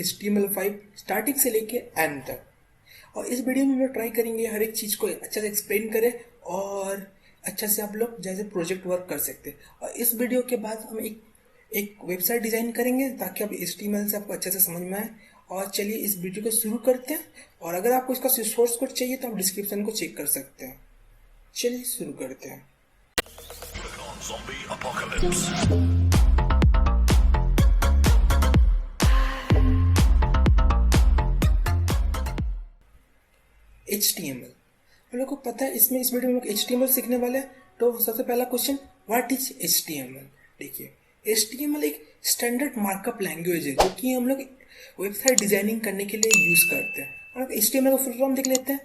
HTML5 starting से लेके and तक। और इस वीडियो में हम लोग ट्राई करेंगे हर एक चीज़ को अच्छे से एक्सप्लेन करें और अच्छा से आप लोग जैसे प्रोजेक्ट वर्क कर सकते हैं। और इस वीडियो के बाद हम एक वेबसाइट डिज़ाइन करेंगे ताकि आप HTML से आपको अच्छे से समझ में आए। और चलिए इस वीडियो को शुरू करते हैं। और अगर आपको इसका सोर्स कोड चाहिए तो आप डिस्क्रिप्शन को चेक कर सकते हैं। चलिए शुरू करते हैं। Zombie apocalypse. HTML हम लोग को पता है, इसमें इस वीडियो में हम लोग HTML सीखने वाले हैं। तो सबसे पहला क्वेश्चन, व्हाट इज HTML? देखिए, HTML एक स्टैंडर्ड मार्कअप लैंग्वेज है जो कि हम लोग वेबसाइट डिजाइनिंग करने के लिए यूज करते हैं। हम लोग HTML का फुल फॉर्म देख लेते हैं,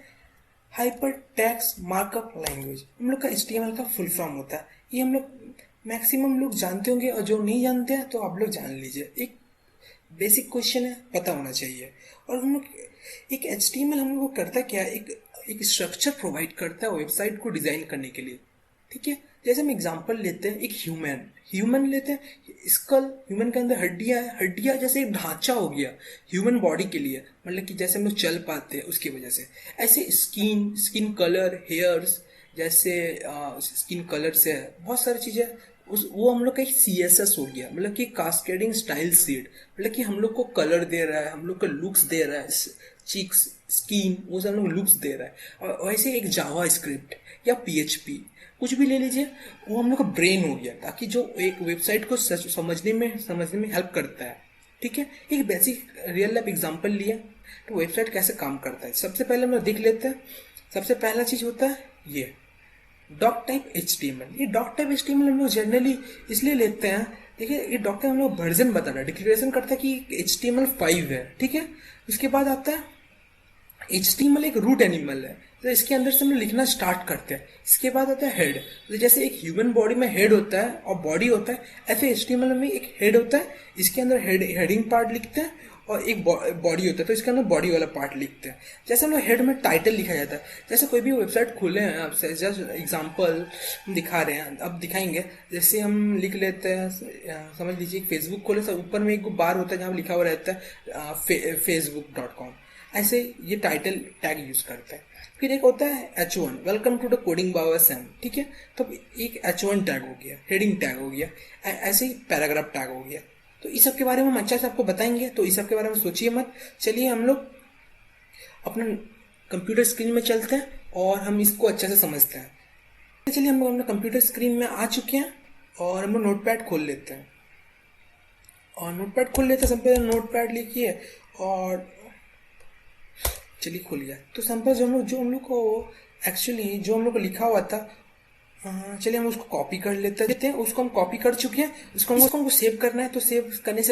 हाइपर टेक्स्ट मार्कअप लैंग्वेज हम लोग का HTML का फुल फॉर्म होता है। ये हम लोग मैक्सिमम लोग जानते होंगे और जो नहीं जानते हैं तो आप लोग जान लीजिए। एक बेसिक क्वेश्चन है, पता होना चाहिए। और हम लोग एक HTML हम लोग को करता क्या है, एक स्ट्रक्चर प्रोवाइड करता है वेबसाइट को डिजाइन करने के लिए। ठीक है, जैसे हम एग्जांपल लेते हैं, एक ह्यूमन लेते हैं, स्कल, ह्यूमन के अंदर हड्डियां है, हड्डियां जैसे एक ढांचा हो गया ह्यूमन बॉडी के लिए, मतलब कि जैसे हम लोग चल पाते हैं उसकी वजह से। ऐसे स्किन कलर, हेयर्स, जैसे स्किन कलर से बहुत सारी चीजें वो हम लोग का एक CSS हो गया, मतलब कि कास्केडिंग स्टाइल सीड, मतलब कि हम लोग को कलर दे रहा है, हम लोग को लुक्स दे रहा है, चीक्स, स्किन, वो सब हम लोग लुक्स दे रहा है। और वैसे एक जावा स्क्रिप्ट या PHP कुछ भी ले लीजिए, वो हम लोग का ब्रेन हो गया, ताकि जो एक वेबसाइट को समझने में हेल्प करता है। ठीक है, एक बेसिक रियल लाइफ एग्जांपल लिया तो वेबसाइट कैसे काम करता है सबसे पहले हम लोग देख लेते हैं। सबसे पहला चीज होता है ये डॉक टाइप HTML। ये डॉक टाइप HTML हम लोग जनरली इसलिए लेते हैं, देखिए ये डॉक टाइप हम लोग वर्जन बता रहा है, डिक्लेरेशन करता है कि HTML5 है। ठीक है, उसके बाद आता है HTML एक रूट एनिमल है, तो इसके अंदर से हम लोग लिखना स्टार्ट करते हैं। इसके बाद आता है हेड, तो जैसे एक ह्यूमन बॉडी में हेड होता है और बॉडी होता है, ऐसे HTML में एक हेड होता है, इसके अंदर हेडिंग पार्ट लिखते हैं, और एक बॉडी होता है तो इसके अंदर बॉडी वाला पार्ट लिखते हैं। जैसे हम लोग हेड में टाइटल लिखा जाता है, जैसे कोई भी वेबसाइट खोले हैं आपसे, जस्ट एग्जांपल हम दिखा रहे हैं, अब दिखाएंगे। जैसे हम लिख लेते हैं, समझ लीजिए फेसबुक खोले तो ऊपर में एक बार होता है जहाँ लिखा हुआ रहता है facebook.com, ऐसे ये टाइटल टैग यूज करते हैं। फिर एक होता है H1, welcome to the coding Baba Sam. ठीक है, तो एक H1 टैग हो गया, हेडिंग टैग हो गया, ऐसे ही पैराग्राफ टैग हो गया। तो इस सब के बारे में हम अच्छा से आपको बताएंगे, तो इस सब के बारे में सोचिए मत। चलिए हम लोग अपना कंप्यूटर स्क्रीन में चलते हैं और हम इसको अच्छे से समझते हैं। चलिए हम लोग अपने कंप्यूटर स्क्रीन में आ चुके हैं और हम लोग नोटपैड खोल लेते हैं। और नोटपैड खोल लेते हैं, सिंपल नोटपैड लिखिए और चलिए खुल गया। तो सिंपल जो हम लोग को एक्चुअली जो हम लोग को लिखा हुआ था, चलिए हम उसको कॉपी कर लेते हैं। उसको हम कॉपी कर चुके हैं, उसको हमको सेव करना है। तो सेव करने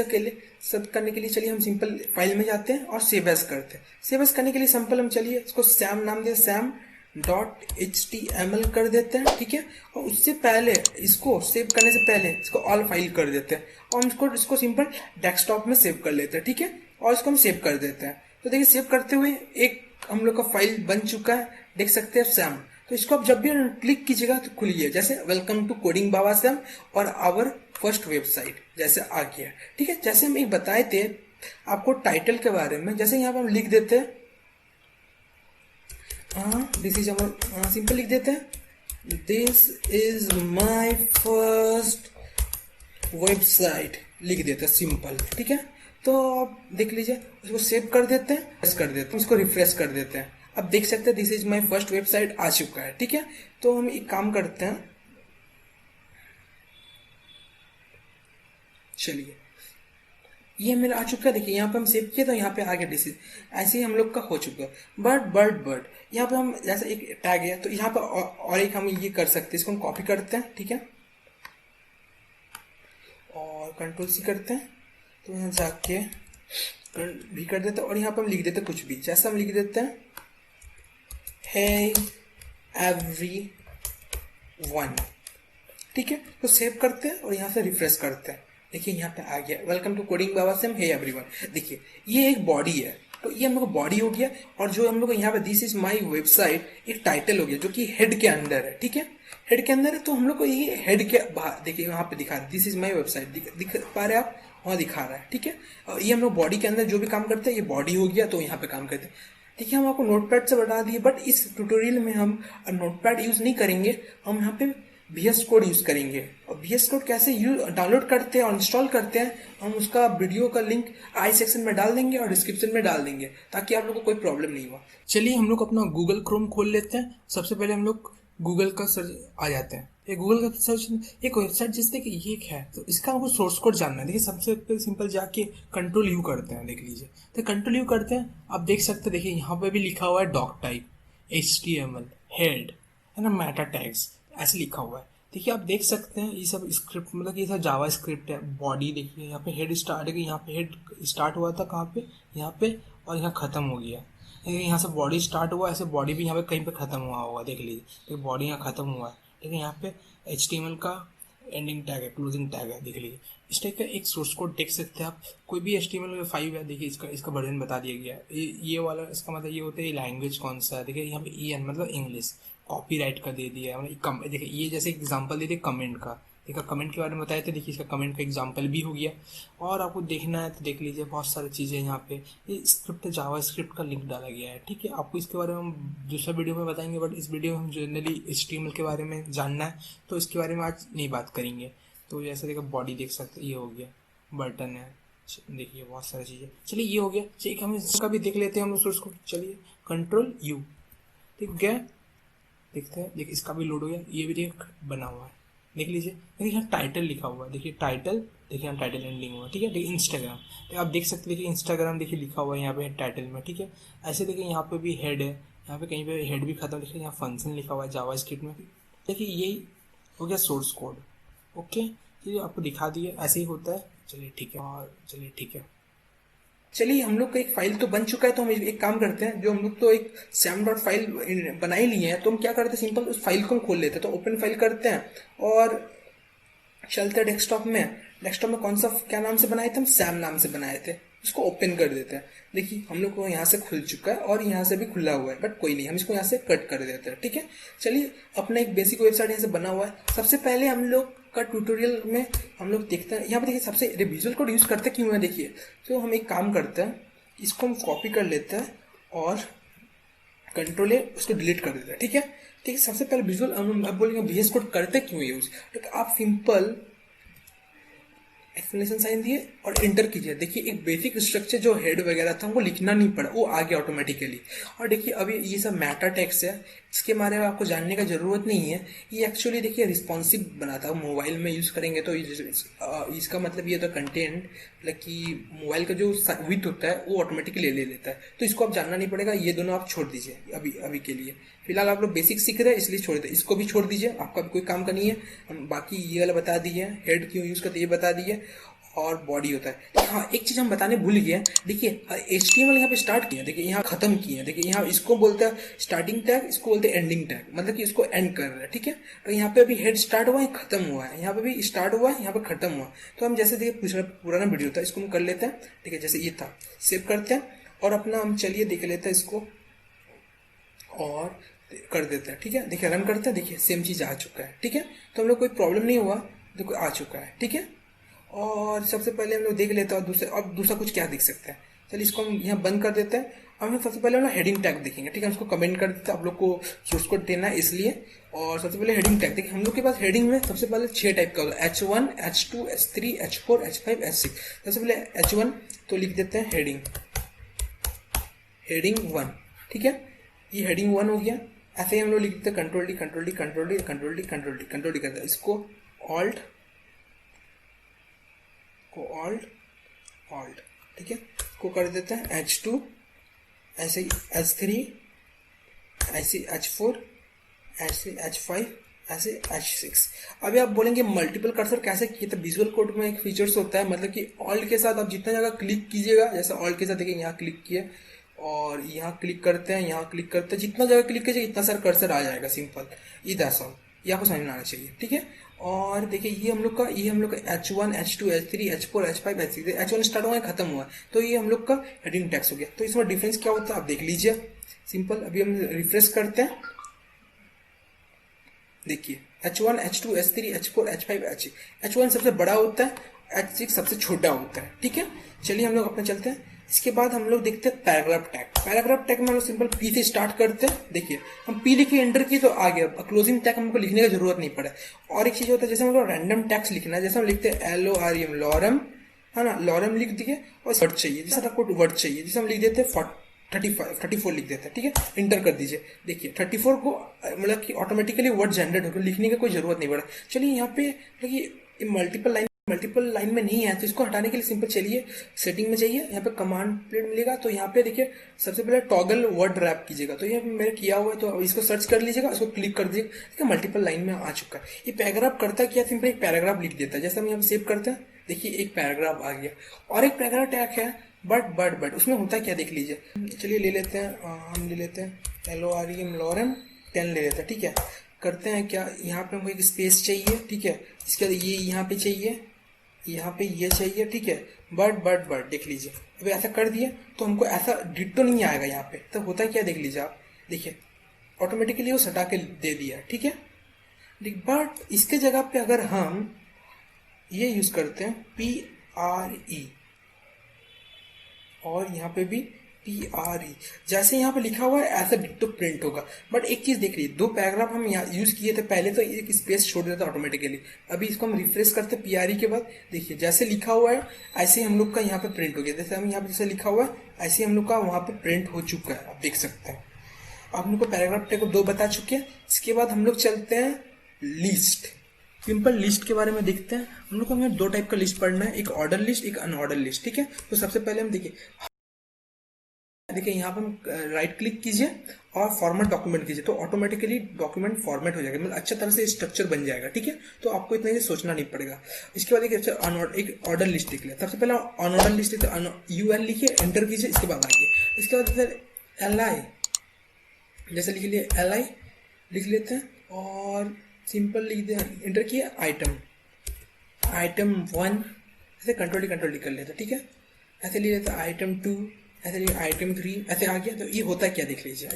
के लिए चलिए हम सिंपल फाइल में जाते हैं और सेव एज करते हैं। सेव एज करने के लिए सिंपल हम चलिए इसको सैम नाम दे, sam.html कर देते हैं। ठीक है, और उससे पहले इसको सेव करने से पहले इसको ऑल फाइल कर देते हैं और इसको सिंपल डेस्कटॉप में सेव कर लेते हैं। ठीक है, और इसको हम सेव कर देते हैं। तो देखिए सेव करते हुए एक हम लोग का फाइल बन चुका है, देख सकते हैं सैम। तो इसको आप जब भी क्लिक कीजिएगा तो खुलिए, जैसे welcome to coding Baba Sam और आवर फर्स्ट वेबसाइट जैसे आ गया। ठीक है, जैसे हम एक बताए थे आपको टाइटल के बारे में, जैसे यहाँ पर हम लिख देते हैं दिस इज अवर, सिंपल लिख देते हैं this is my first website, लिख देते हैं सिंपल। ठीक है, तो आप देख लीजिए, उसको सेव कर देते हैं, उसको रिफ्रेश कर देते हैं। अब देख सकते हैं this is my first website आ चुका है। ठीक है, तो हम एक काम करते हैं, चलिए ये मेरा आ चुका है। देखिए यहाँ पे हम सेव किए तो यहाँ पे आगे दिस इज, ऐसे ही हम लोग का हो चुका है। बट यहाँ पे हम जैसे एक टैग है तो यहाँ पे और एक हम ये कर सकते हैं, इसको हम कॉपी करते हैं। ठीक है, और Ctrl+C करते हैं, तो यहाँ जाके भी कर देते हैं और यहाँ पे हम लिख देते हैं कुछ भी, जैसा हम लिख देते हैं हे एवरीवन। ठीक है, तो सेव करते हैं और यहाँ से रिफ्रेश करते हैं। देखिए यहाँ पे आ गया welcome to coding Baba Sam hey everyone. देखिए ये एक बॉडी है, तो ये हम लोग बॉडी हो गया, और जो हम लोग यहाँ पे दिस इज माय वेबसाइट एक टाइटल हो गया जो कि हेड के अंदर है। ठीक है, हेड के अंदर है, तो हम लोग को ये हेड के बाहर देखिए यहाँ पे दिखा दिस इज माय वेबसाइट, दिख पा रहे आप, वहाँ दिखा रहा है, ठीक है। ये हम लोग बॉडी के अंदर जो भी काम करते हैं, ये बॉडी हो गया तो यहाँ पे काम करते हैं। देखिए हम आपको नोटपैड से बता दिए, बट इस ट्यूटोरियल में हम नोटपैड यूज़ नहीं करेंगे, हम यहाँ पे VS कोड यूज़ करेंगे। और VS कोड कैसे डाउनलोड करते हैं और इंस्टॉल करते हैं, हम उसका वीडियो का लिंक आई सेक्शन में डाल देंगे और डिस्क्रिप्शन में डाल देंगे, ताकि आप लोगों को कोई प्रॉब्लम नहीं हुआ। चलिए हम लोग अपना गूगल क्रोम खोल लेते हैं। सबसे पहले हम लोग गूगल का सर्च आ जाते हैं। ये गूगल का सर्च एक वेबसाइट जिससे कि ये एक है, तो इसका हमको सोर्स कोड जानना है। देखिए सबसे सिंपल जाके कंट्रोल यू करते हैं, देख लीजिए। तो कंट्रोल यू करते हैं, आप देख सकते हैं, देखिए यहाँ पे भी लिखा हुआ है डॉक टाइप, HTML, हेड, है ना, मेटा टैग्स, ऐसे लिखा हुआ है। देखिए आप देख सकते हैं ये सब स्क्रिप्ट, मतलब ये सब जावा स्क्रिप्ट है। बॉडी देखिए यहाँ पे हेड स्टार्ट है, यहाँ पे हेड स्टार्ट हुआ था कहाँ पे, यहाँ पे, और यहाँ ख़त्म हो गया। यहाँ से बॉडी स्टार्ट हुआ, ऐसे बॉडी भी यहाँ पे कहीं पे ख़त्म हुआ होगा, देख लीजिए। देखिए बॉडी यहाँ ख़त्म हुआ है, ठीक है। यहाँ पे HTML का एंडिंग टैग है, क्लोजिंग टैग है, देख लीजिए। इस टाइप का एक सोर्स कोड देख सकते हैं आप। कोई भी HTML5 है, देखिए इसका वर्जन बता दिया गया है। ये वाला, इसका मतलब ये होता है ये लैंग्वेज कौन सा है। देखिए यहाँ पे EN मतलब इंग्लिश, कॉपीराइट का दे दिया है, मतलब देखिए ये जैसे एग्जांपल दे दिए कमेंट का। देखा कमेंट के बारे में बताया था, देखिए इसका कमेंट का एग्जांपल भी हो गया। और आपको देखना है तो देख लीजिए, बहुत सारी चीज़ें यहाँ पे। ये स्क्रिप्ट जावा स्क्रिप्ट का लिंक डाला गया है, ठीक है। आपको इसके बारे में हम दूसरा वीडियो में बताएंगे, बट इस वीडियो में हम जनरली HTML के बारे में जानना है, तो इसके बारे में आज नहीं बात करेंगे। तो जैसे देखो बॉडी देख सकते, ये हो गया, बटन है, देखिए बहुत सारी चीज़ें। चलिए ये हो गया, चलिए हम इसका भी देख लेते हैं हम सोर्स को। चलिए कंट्रोल यू, ठीक है, देखते हैं। देखिए इसका भी लोड हो गया, ये भी देख बना हुआ है, देख लीजिए। देखिए यहाँ टाइटल लिखा हुआ है, देखिए टाइटल, देखिए यहाँ टाइटल एंडिंग हुआ है, ठीक है। देखिए इंस्टाग्राम, तो आप देख सकते हैं, देखिए इंस्टाग्राम देखिए लिखा हुआ है यहाँ पे टाइटल में, ठीक है। ऐसे देखिए यहाँ पे भी हेड है, यहाँ पे कहीं पे हेड भी खत्म, देखिए यहाँ फंक्शन लिखा हुआ है जावा स्क्रिप्ट में। देखिए यही हो गया सोर्स कोड, ओके। चलिए आपको दिखा दिए, ऐसे ही होता है। चलिए ठीक है, और चलिए ठीक है। चलिए हम लोग का एक फाइल तो बन चुका है, तो हम एक काम करते हैं, जो हम लोग तो एक सैम डॉट फाइल बना ही लिए हैं, तो हम क्या करते हैं, सिंपल उस फाइल को हम खोल लेते हैं। तो ओपन फाइल करते हैं और चलते हैं डेस्कटॉप में। डेस्कटॉप में कौन सा, क्या नाम से बनाए थे हम, सैम नाम से बनाए थे। इसको ओपन कर देते हैं। देखिए हम लोग को यहाँ से खुल चुका है और यहाँ से भी खुला हुआ है, बट कोई नहीं, हम इसको यहाँ से कट कर देते हैं, ठीक है। चलिए अपना एक बेसिक वेबसाइट यहाँ से बना हुआ है। सबसे पहले हम लोग का ट्यूटोरियल में हम लोग देखते हैं, यहाँ पे देखिए सबसे विजुअल कोड यूज़ करते क्यों है, देखिए। तो हम एक काम करते हैं, इसको हम कॉपी कर लेते हैं और कंट्रोल है उसको डिलीट कर देते हैं, ठीक है। ठीक है, सबसे पहले विजुअल अब बोलेंगे VS कोड करते क्यों यूज़, तो आप सिंपल एक्सप्लेनेशन साइन दिए और एंटर कीजिए। देखिए एक बेसिक स्ट्रक्चर जो हेड वगैरह था वो लिखना नहीं पड़ा, वो आ गया ऑटोमेटिकली। और देखिए अभी ये सब मेटा टेक्स्ट है, इसके बारे में आपको जानने का ज़रूरत नहीं है। ये एक्चुअली देखिए रिस्पॉन्सिव बनाता है, मोबाइल में यूज़ करेंगे तो इसका मतलब ये तो कंटेंट, मतलब कि मोबाइल का जो विड्थ होता है वो ऑटोमेटिकली ले लेता है। तो इसको आप जानना नहीं पड़ेगा, ये दोनों आप छोड़ दीजिए अभी के लिए। फिलहाल आप लोग बेसिक सीख रहे हैं इसलिए छोड़ दें, इसको भी छोड़ दीजिए, आपका भी कोई काम का नहीं है। हम बाकी ये वाला बता दिए, हेड क्यों यूज़ करते ये बता दिए, और बॉडी होता है। हाँ एक चीज़ हम बताने भूल गए, देखिए HTML यहाँ पे स्टार्ट किया, देखिए यहाँ खत्म किया, देखिए यहाँ इसको बोलते हैं स्टार्टिंग टैग, इसको बोलते हैं एंडिंग टैग, मतलब कि इसको एंड कर रहा है, ठीक है। तो यहाँ पे अभी हेड स्टार्ट हुआ है, खत्म हुआ है, यहाँ पे भी स्टार्ट हुआ है, यहाँ पे खत्म हुआ। तो हम जैसे देखिए पुराना वीडियो था, इसको हम कर लेते हैं, ठीक है। जैसे ये था, सेव करते हैं और अपना हम चलिए देख लेते हैं इसको और कर देते हैं, ठीक है। देखिए रन करते हैं, देखिए सेम चीज़ आ चुका है, ठीक है। तो हम लोग कोई प्रॉब्लम नहीं हुआ, देखो आ चुका है, ठीक है। और सबसे पहले हम लोग देख लेते हैं, और अब दूसरा कुछ क्या देख सकते हैं। चलिए इसको हम यहाँ बंद कर देते हैं। अब हम सबसे पहले हम हेडिंग टैग देखेंगे, ठीक है। उसको कमेंट कर देते हैं, आप लोग को सोर्स कोड देना है इसलिए। और सबसे पहले हेडिंग टैग देखिए, हम लोग के पास हेडिंग में सबसे पहले 6 टाइप का होगा, H1, H2, H3, H4, H5, H6। सबसे पहले H1 तो लिख देते हैं हेडिंग 1, ठीक है। ये हेडिंग 1 हो गया। ऐसे ही हम लोग लिख देते हैं control D control D control D control D control D control D करते हैं, इसको ऑल्ट, ठीक है, को कर देते हैं H2, ऐसे ही H3, ऐसे H4, ऐसे H5, ऐसे H6। अभी आप बोलेंगे मल्टीपल कर्सर कैसे किए, तो विजुअल कोड में एक फीचर्स होता है, मतलब कि ऑल्ट के साथ आप जितना जगह क्लिक कीजिएगा, जैसे ऑल्ट के साथ देखिए यहाँ क्लिक किए और यहाँ क्लिक करते हैं, यहाँ क्लिक करते हैं, जितना जगह क्लिक कीजिए इतना सारा कर्सर आ जाएगा, सिंपल ये दैट्स ये आपको समझ में आना चाहिए, ठीक है। और देखिए ये हम लोग का H1, H2, H3, H4, H5, H6, H1 start हुआ है खत्म हुआ है, तो ये हम लोग का हेडिंग टैग्स हो गया। तो इसमें डिफरेंस क्या होता है आप देख लीजिए, सिंपल। अभी हम रिफ्रेश करते हैं, देखिए H1, H2, H3, H4, H5, H6। H1 सबसे बड़ा होता है, H6 सबसे छोटा होता है, ठीक है। चलिए हम लोग अपने चलते हैं। इसके बाद हम लोग देखते हैं पैराग्राफ टैग। पैराग्राफ टैग में हम लोग सिंपल पी से स्टार्ट करते हैं। देखिए हम पी लिखे एंटर की तो आ गया। क्लोजिंग टैग हमको लिखने की जरूरत नहीं पड़ा। और एक चीज होता है जैसे हमको रैंडम टैग्स लिखना है, जैसे हम लिखते हैं LOREM लॉरम, है ना, लॉरम लिख दिए और वर्ड चाहिए, जैसे आपको वर्ड चाहिए, जैसे हम लिख देते हैं 34 लिख देते हैं, ठीक है, इंटर कर दीजिए। देखिए 34 को मतलब कि ऑटोमेटिकली वर्ड जनरेट होकर लिखने की कोई जरूरत नहीं पड़ा। चलिए यहाँ पे मतलब मल्टीपल लाइन में नहीं है तो इसको हटाने के लिए सिंपल चलिए सेटिंग में जाइए, यहाँ पे कमांड प्लेट मिलेगा तो यहाँ पे देखिए सबसे पहले टॉगल वर्ड रैप कीजिएगा। तो ये मेरे किया हुआ है तो इसको सर्च कर लीजिएगा, इसको क्लिक कर दीजिएगा, ठीक है, मल्टीपल लाइन में आ चुका है। ये पैराग्राफ करता क्या, सिंपल एक पैराग्राफ लिख देता है। जैसे हम यहाँ पे सेव करते हैं, देखिए एक पैराग्राफ आ गया। और एक पैराग्राफ टैग है बट उसमें होता क्या देख लीजिए। चलिए ले लेते हैं, हम ले लेते हैं LOREM लॉरम 10 ले लेते हैं, ठीक है। करते हैं क्या, यहाँ पे हमको एक स्पेस चाहिए, ठीक है। इसके बाद ये यहाँ पे चाहिए, यहाँ पे ये चाहिए, ठीक है। बट देख लीजिए, अभी ऐसा कर दिए तो हमको ऐसा डिट्टो नहीं आएगा यहाँ पे। तो होता क्या देख लीजिए आप, देखिए ऑटोमेटिकली वो सटा के दे दिया, ठीक है। बट इसके जगह पे अगर हम ये यूज करते हैं PRE और यहाँ पे भी PRE, जैसे यहाँ पे लिखा हुआ है ऐसा डिट्टो प्रिंट होगा। बट एक चीज देख लीजिए, 2 पैराग्राफ हम यहाँ यूज किए थे पहले तो एक स्पेस छोड़ देता ऑटोमेटिकली। अभी इसको हम रिफ्रेश करते हैं PRE के बाद, देखिए जैसे लिखा हुआ है ऐसे ही हम लोग का यहाँ पे प्रिंट हो गया। जैसे हम यहाँ पे जैसे लिखा हुआ है ऐसे ही हम लोग का वहाँ पे प्रिंट हो चुका है, आप देख सकते हैं। आप लोग को पैराग्राफ टैग को 2 बता चुके हैं। इसके बाद हम लोग चलते हैं लिस्ट, सिंपल लिस्ट के बारे में देखते हैं। हम लोग को हमें 2 टाइप का लिस्ट पढ़ना है, एक ऑर्डर लिस्ट, एक अनऑर्डर लिस्ट, ठीक है। तो सबसे पहले हम देखिए यहाँ पर हम राइट क्लिक कीजिए और फॉर्मेट डॉक्यूमेंट कीजिए तो ऑटोमेटिकली डॉक्यूमेंट फॉर्मेट हो जाएगा, मतलब अच्छा तरह से स्ट्रक्चर बन जाएगा, ठीक है। तो आपको इतना ही सोचना नहीं पड़ेगा। इसके बाद एक ऑर्डर लिस्ट लिख लिया। सबसे पहले अनऑर्डर लिस्ट लिखते UL लिखिए, एंटर कीजिए, इसके बाद आइए। इसके बाद फिर LI, जैसे लिख लिए LI लिख लेते हैं और सिंपल लिख दे, एंटर किया, आइटम 1, ऐसे कंट्रोल कर लेते हैं, ठीक है। ऐसे लिख लेते हैं आइटम 2, ऐसे लिख आइटम 3, ऐसे आ गया। तो ये होता क्या देख लीजिए,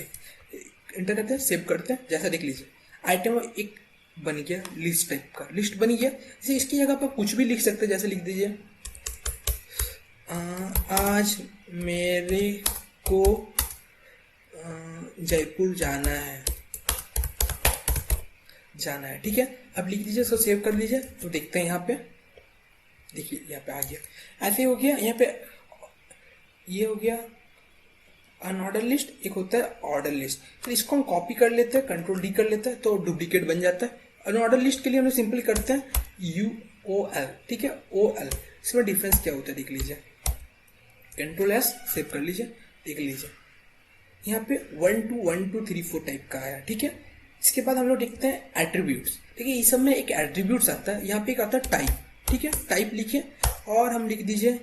एंटर करते हैं, सेव करते हैं, जैसा देख लीजिए आइटम एक बन गया, लिस्ट टाइप का लिस्ट बन गया। जैसे इसकी जगह पर कुछ भी लिख सकते हैं, जैसे लिख दीजिए आज मेरे को जयपुर जाना है, ठीक है। अब लिख दीजिए, इसको सेव कर लीजिए। तो देखते हैं यहाँ पे, देखिए यहाँ पे आ गया, ऐसे हो गया। यहाँ पे ये हो गया अनऑर्डर लिस्ट, एक होता है ऑर्डर लिस्ट। तो इसको हम कॉपी कर लेते हैं, कंट्रोल D कर लेते हैं तो डुप्लीकेट बन जाता है। अनऑर्डर लिस्ट के लिए हम सिंपल करते हैं UOL, ठीक है, OL। इसमें डिफरेंस क्या होता है देख लीजिए, कंट्रोल S सेव कर लीजिए, देख लीजिए यहाँ पे 1 2 1 2 3 4 टाइप का आया, ठीक है। इसके बाद हम लोग देखते हैं एट्रीब्यूट्स, ठीक है। इस सब में एक एट्रीब्यूट्स आता है, यहाँ पे एक आता है टाइप, ठीक है। टाइप लिखिए और हम लिख दीजिए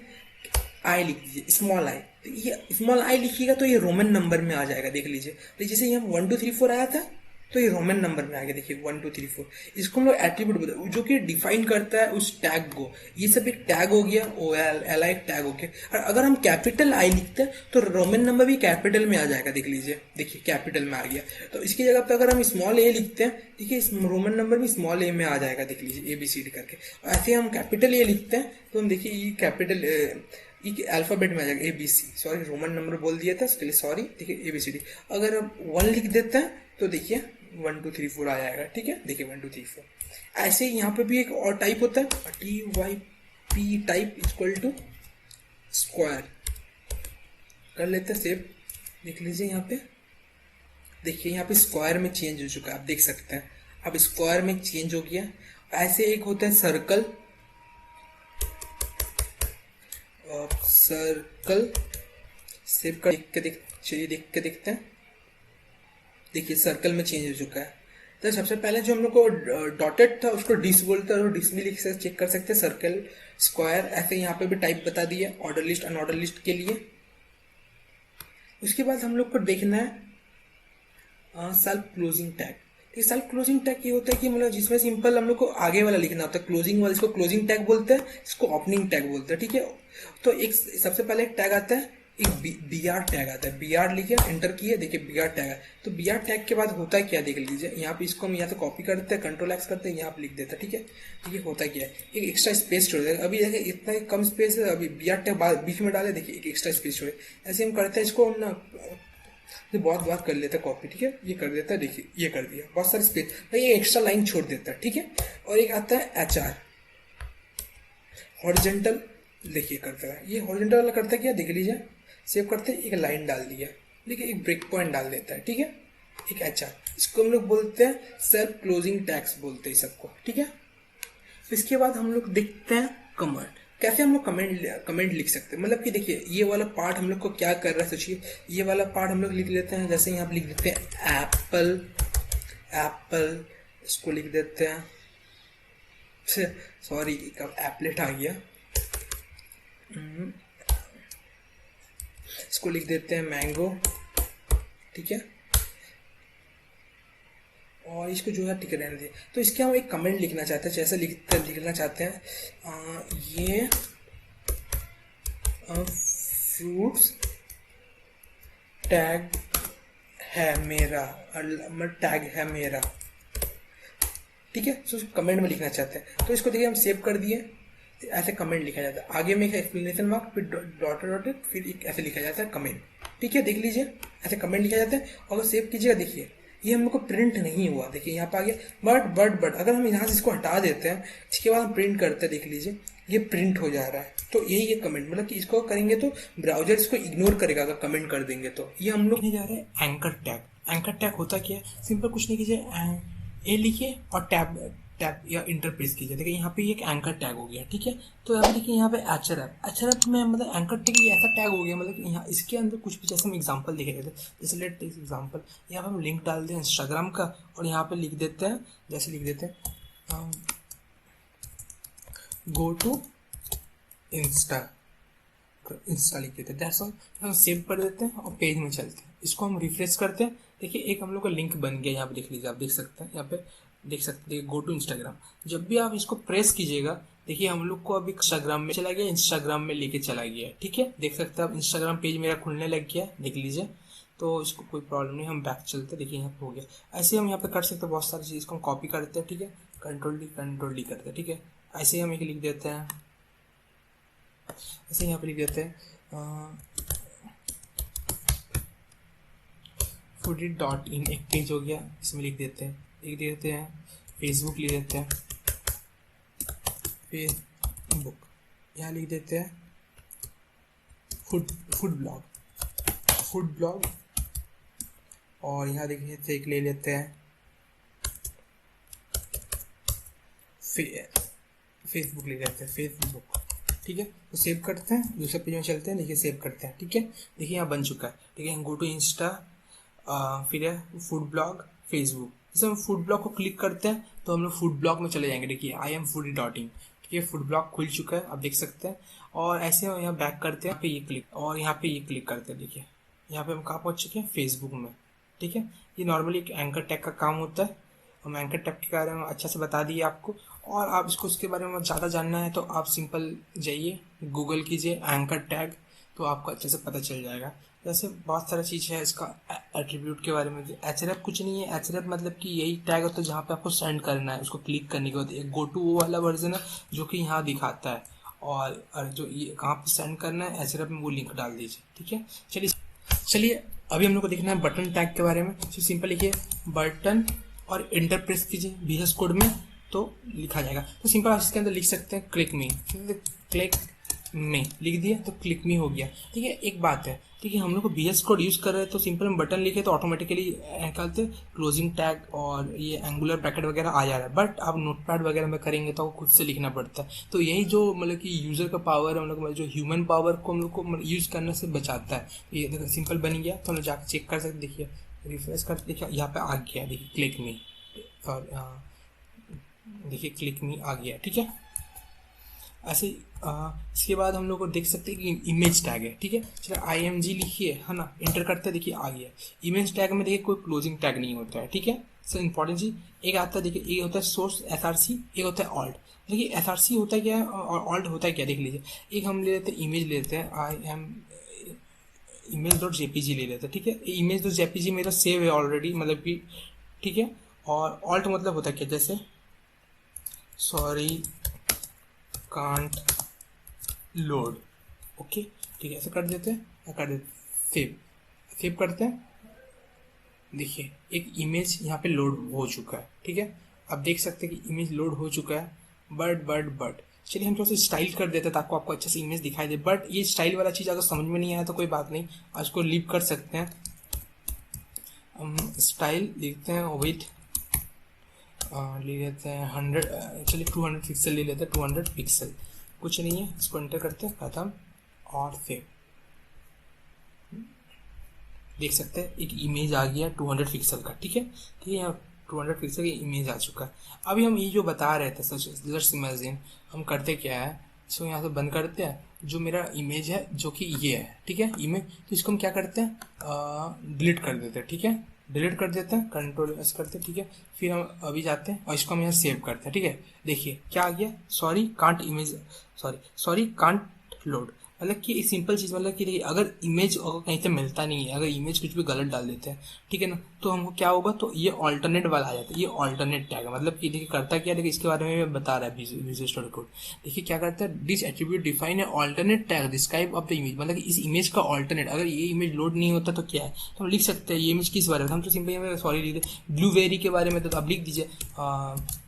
आई, लिख दीजिए स्मॉल आई। तो ये स्मॉल आई लिखिएगा तो ये रोमन नंबर में आ जाएगा, देख लीजिए। तो जैसे यहाँ 1 2 3 4 आया था तो ये रोमन नंबर में आ गया, देखिए 1 2 3 4। इसको हम लोग एट्रीब्यूट बोलते हैं, जो कि डिफाइन करता है उस टैग को। ये सब एक टैग हो गया, OL LI एक टैग हो गया। और अगर हम कैपिटल आई लिखते हैं तो रोमन नंबर भी कैपिटल में आ जाएगा, देख लीजिए, देखिए कैपिटल में आ गया। तो इसकी जगह पे अगर हम स्मॉल ए लिखते हैं, देखिए रोमन नंबर भी स्मॉल ए में आ जाएगा, देख लीजिए ABCD करके। ऐसे हम कैपिटल ए लिखते हैं तो हम देखिए ये कैपिटल अल्फाबेट में आ जाएगा ABC, सॉरी रोमन नंबर बोल दिया था उसके लिए सॉरी, देखिए ABCD। अगर हम 1 लिख देते हैं तो देखिए 1 2 3 4 आ जाएगा, ठीक है, देखिए 1 2 3 4। ऐसे ही यहाँ पे भी एक और टाइप होता है TYP type equal to square, कर लेते हैं सेव, देख लीजिए यहाँ पे, देखिए यहाँ पे स्क्वायर में चेंज हो चुका है, आप देख सकते हैं। अब स्क्वायर में चेंज हो गया। ऐसे एक होता है सर्कल सेव कर चलिए देख के देखते हैं, देखिए सर्कल में चेंज हो चुका है। तो सबसे पहले जो हम लोग को डॉटेड था उसको डिस बोलते हैं, और डिस भी लिख से चेक कर सकते हैं, सर्कल स्क्वायर। ऐसे यहाँ पे भी टाइप बता दिया ऑर्डर लिस्ट अनऑर्डर लिस्ट के लिए। उसके बाद हम लोग को देखना है self closing tag. Self closing tag ये होता है कि मतलब जिसमें सिंपल हम लोग को आगे वाला लिखना होता है, क्लोजिंग वाला, इसको क्लोजिंग टैग बोलते हैं, इसको ओपनिंग टैग बोलते हैं, ठीक है। तो एक सबसे पहले एक टैग आता है एक बी आर टैग आता है, बी आर लिखे एंटर किए, देखिए बी आर टैग है। तो बी आर टैग के बाद होता है क्या देख लीजिए, यहाँ पे इसको हम यहाँ से कॉपी करते हैं, कंट्रोल एक्स करते हैं, यहाँ पे लिख देते हैं, ठीक है। ठीक है, होता क्या है, एक एक्स्ट्रा स्पेस छोड़ देगा। अभी देखिए इतना कम स्पेस है, अभी बी आर टैग बीच में डाले, देखिए एक एक्स्ट्रा स्पेस छोड़े। ऐसे हम करते हैं, इसको हम ना ये बहुत बार कर लेते हैं कॉपी, ठीक है। ये कर देता है, देखिए ये कर दिया, बहुत सारे स्पेस, ये एक्स्ट्रा लाइन छोड़ देता है, ठीक है। और एक आता है एच आर हॉरिजेंटल, देखिए करता है, ये हॉरिजेंटल वाला करता है क्या देख लीजिए, सेव करते हैं, एक लाइन डाल दिया, देखिए एक ब्रेक पॉइंट डाल देता है, ठीक है। एक एच आर, इसको हम लोग बोलते हैं सेल्फ क्लोजिंग टैग्स बोलते हैं सबको, ठीक है। इसके बाद हम लोग देखते हैं कमेंट, कैसे हम लोग कमेंट लिख सकते हैं। मतलब कि देखिए ये वाला पार्ट हम लोग को क्या कर रहा है, सोचिए ये वाला पार्ट हम लोग लिख लेते हैं, जैसे यहाँ पे लिख देते हैं एप्पल, एप्पल इसको लिख देते हैं, सॉरी कब एप्लेट आ गया, इसको लिख देते हैं मैंगो, ठीक है। और इसको जो है टिक रहने दे। तो इसके हम एक कमेंट लिखना चाहते हैं, जैसे लिखना चाहते हैं ये फ्रूट्स टैग है मेरा, टैग है मेरा, ठीक है। तो कमेंट में लिखना चाहते हैं, तो इसको देखिए हम सेव कर दिए, ऐसे कमेंट लिखा जाता है, आगे में एक एक्सप्लेनेशन मार्क, फिर डॉट डॉट, फिर एक ऐसे लिखा जाता है कमेंट, ठीक है। देख लीजिए ऐसे कमेंट लिखा जाता है, और सेव कीजिएगा, देखिए ये हम लोग को प्रिंट नहीं हुआ, देखिए यहाँ पे आ गया, बट अगर हम यहाँ से इसको हटा देते हैं, इसके बाद हम प्रिंट करते हैं, देख लीजिए ये प्रिंट हो जा रहा है। तो यही है कमेंट, मतलब कि इसको करेंगे तो ब्राउजर इसको इग्नोर करेगा अगर कमेंट कर देंगे तो। ये हम लोग जा रहे हैं एंकर टैग। एंकर टैग होता क्या है, सिंपल कुछ नहीं कीजिए, ए लिखिए और टैब या इंटर प्रेस कीजिए, देखिए यहाँ पे एक एंकर टैग हो गया, ठीक है। तो यहाँ पे देखिए यहाँ पे एचआरएफ में मतलब एंकर टैग ये ऐसा टैग हो गया, मतलब कि यहाँ इसके अंदर कुछ भी, जैसे हम एग्जांपल देखेंगे, जैसे लेट टेक एग्जांपल, यहाँ पे हम लिंक डाल दें इंस्टाग्राम का, और यहाँ पे लिख देते हैं, जैसे लिख देते हैं गो टू इंस्टा लिख देते हैं, दैट्स ऑल। हम सेव कर देते हैं और पेज में चलते हैं, इसको हम रिफ्रेश करते हैं, देखिए एक हम लोग का लिंक बन गया, यहाँ पे देख लीजिए, आप देख सकते हैं, यहाँ पे देख सकते हैं गो टू इंस्टाग्राम। जब भी आप इसको प्रेस कीजिएगा, देखिए हम लोग को अभी इंस्टाग्राम में चला गया, इंस्टाग्राम में लेके चला गया, ठीक है। देख सकते हैं आप इंस्टाग्राम पेज मेरा खुलने लग गया, देख लीजिए। तो इसको कोई प्रॉब्लम नहीं, हम बैक चलते, देखिए यहाँ पे हो गया। ऐसे हम यहाँ पे कर सकते हैं बहुत सारी चीज़ को हम कॉपी करते हैं, ठीक है, कंट्रोल डी करते हैं, ठीक है। ऐसे ही हम एक लिख देते हैं, ऐसे यहाँ पे लिख देते हैं foodie.in, एक पेज हो गया, इसमें लिख देते हैं, एक देते हैं फेसबुक, लिख देते हैं फेसबुक, यहाँ लिख देते हैं फूड ब्लॉग, और यहाँ देखिए एक ले लेते हैं फेसबुक, ले लेते हैं फेसबुक, ठीक है। तो सेव करते हैं, दूसरे पेज में चलते हैं, देखिए सेव करते हैं, ठीक है। देखिए यहाँ बन चुका है, ठीक है। गो टू इंस्टा, फिर है फूड ब्लॉग फेसबुक, जैसे हम फूड ब्लॉग को क्लिक करते हैं तो हम लोग फूड ब्लॉग में चले जाएंगे, देखिए IamFoodie.in, ठीक है। फूड ब्लॉग खुल चुका है, आप देख सकते हैं। और ऐसे हम यहाँ बैक करते हैं, पे ये क्लिक, और यहाँ पे ये क्लिक करते हैं, देखिए यहाँ पे हम कहाँ पहुँच चुके हैं, फेसबुक में, ठीक है। ये नॉर्मली एक एंकर टैग का काम होता है, हम एंकर टैग के बारे में अच्छे से बता दिए आपको। और आप इसको उसके बारे में ज़्यादा जानना है तो आप सिंपल जाइए गूगल कीजिए एंकर टैग, तो आपको अच्छे से पता चल जाएगा। जैसे बहुत सारा चीज़ है इसका एट्रीब्यूट के बारे में। एचआरएफ कुछ नहीं है, एचआरएफ मतलब कि यही टैग होता है जहाँ पे आपको सेंड करना है, उसको क्लिक करने के बाद एक गो टू वो वाला वर्जन है जो कि यहाँ दिखाता है, और जो ये कहाँ पे सेंड करना है एचआरएफ में वो लिंक डाल दीजिए, ठीक है। चलिए अभी हम लोग को देखना है बटन टैग के बारे में। तो सिंपल लिखिए बटन और इंटर प्रेस कीजिए VS कोड में, तो लिखा जाएगा। तो सिंपल आप इसके अंदर लिख सकते हैं क्लिक मी लिख दिया तो क्लिक मी हो गया, ठीक है। एक बात है, ठीक है, हम लोग को VS कोड यूज़ कर रहे हैं तो सिंपल हम बटन लिखे तो ऑटोमेटिकली निकालते क्लोजिंग टैग और ये एंगुलर ब्रैकेट वगैरह आ जा रहा है, बट आप नोटपैड वगैरह में करेंगे तो खुद से लिखना पड़ता है। तो यही जो मतलब कि यूज़र का पावर है, हम लोग जो ह्यूमन पावर को हम लोग को यूज़ करने से बचाता है। ये देखो सिंपल बन गया, तो हम लोग जाकर चेक कर सकते, देखिए रिफ्रेश करते, देखिए यहाँ पे आ गया, देखिए क्लिक मी, और देखिए क्लिक मी आ गया, ठीक है। ऐसे इसके बाद हम लोग को देख सकते हैं कि इमेज टैग है, ठीक है। चलो IMG लिखिए, है ना, इंटर करते हैं, देखिए आ गया। इमेज टैग में देखिए कोई क्लोजिंग टैग नहीं होता है, ठीक है। सो इंपॉर्टेंट चीज एक आता है, देखिए एक होता है सोर्स SRC, एक होता है ऑल्ट। देखिए SRC होता है क्या है और ऑल्ट होता है क्या, देख लीजिए। एक हम ले लेते हैं इमेज, ले लेते हैं इमेज डॉट जेपीजी ले लेते हैं, ठीक है। इमेज डॉट जेपीजी मेरा सेव है ऑलरेडी, मतलब कि ठीक है। और ऑल्ट मतलब होता है क्या, जैसे सॉरी कांट लोड, ओके ठीक है, ऐसे कर देते हैं या कर देते सेव, सेव करते हैं। देखिए एक इमेज यहाँ पे लोड हो चुका है, ठीक है। अब देख सकते हैं कि इमेज लोड हो चुका है, बट चलिए हम थोड़ा सा स्टाइल कर देते हैं ताकि आपको अच्छे से इमेज दिखाई दे। बट ये स्टाइल वाला चीज़ अगर समझ में नहीं आया तो कोई बात नहीं, आज को लीव कर सकते हैं। हम स्टाइल लिखते हैं विथ ले लेते हैं 100, चलिए 200 पिक्सल ले लेते हैं, 200 पिक्सल, कुछ नहीं है, इसको एंटर करते हैं, खत्म और सेव। देख सकते हैं एक इमेज आ गया 200 पिक्सल का, ठीक है। यहाँ 200 पिक्सल की इमेज आ चुका है। अभी हम ये जो बता रहे थे सच लेट्स इमेजिन, हम करते क्या है, इसको यहाँ से बंद करते हैं, जो मेरा इमेज है जो कि ये है, ठीक है इमेज, तो इसको हम क्या करते हैं डिलीट कर देते हैं, ठीक है, डिलीट कर देते हैं, कंट्रोल एस करते हैं, ठीक है। फिर हम अभी जाते हैं और इसको हम यहाँ सेव करते हैं, ठीक है। देखिए क्या आ गया, सॉरी कांट लोड, मतलब कि एक सिंपल चीज़, मतलब कि अगर इमेज कहीं से मिलता नहीं है, अगर इमेज कुछ भी गलत डाल देते हैं, ठीक है ना, तो हमको क्या होगा, तो ये ऑल्टरनेट वाला आ जाता है, ये ऑल्टरनेट टैग है, मतलब कि देखिए करता क्या है, देखिए इसके बारे में बता रहा है विजुअल स्टूडियो कोड। देखिए क्या करता है, दिस एट्रीब्यूट डिफाइन है alternate tag describe of the image, मतलब कि इस इमेज का ऑल्टरनेट, अगर ये इमेज लोड नहीं होता तो क्या है, तो हम लिख सकते हैं ये इमेज किस बारे में, हम तो सिंपल सॉरी लिख दे ब्लूबेरी के बारे में, तो आप लिख दीजिए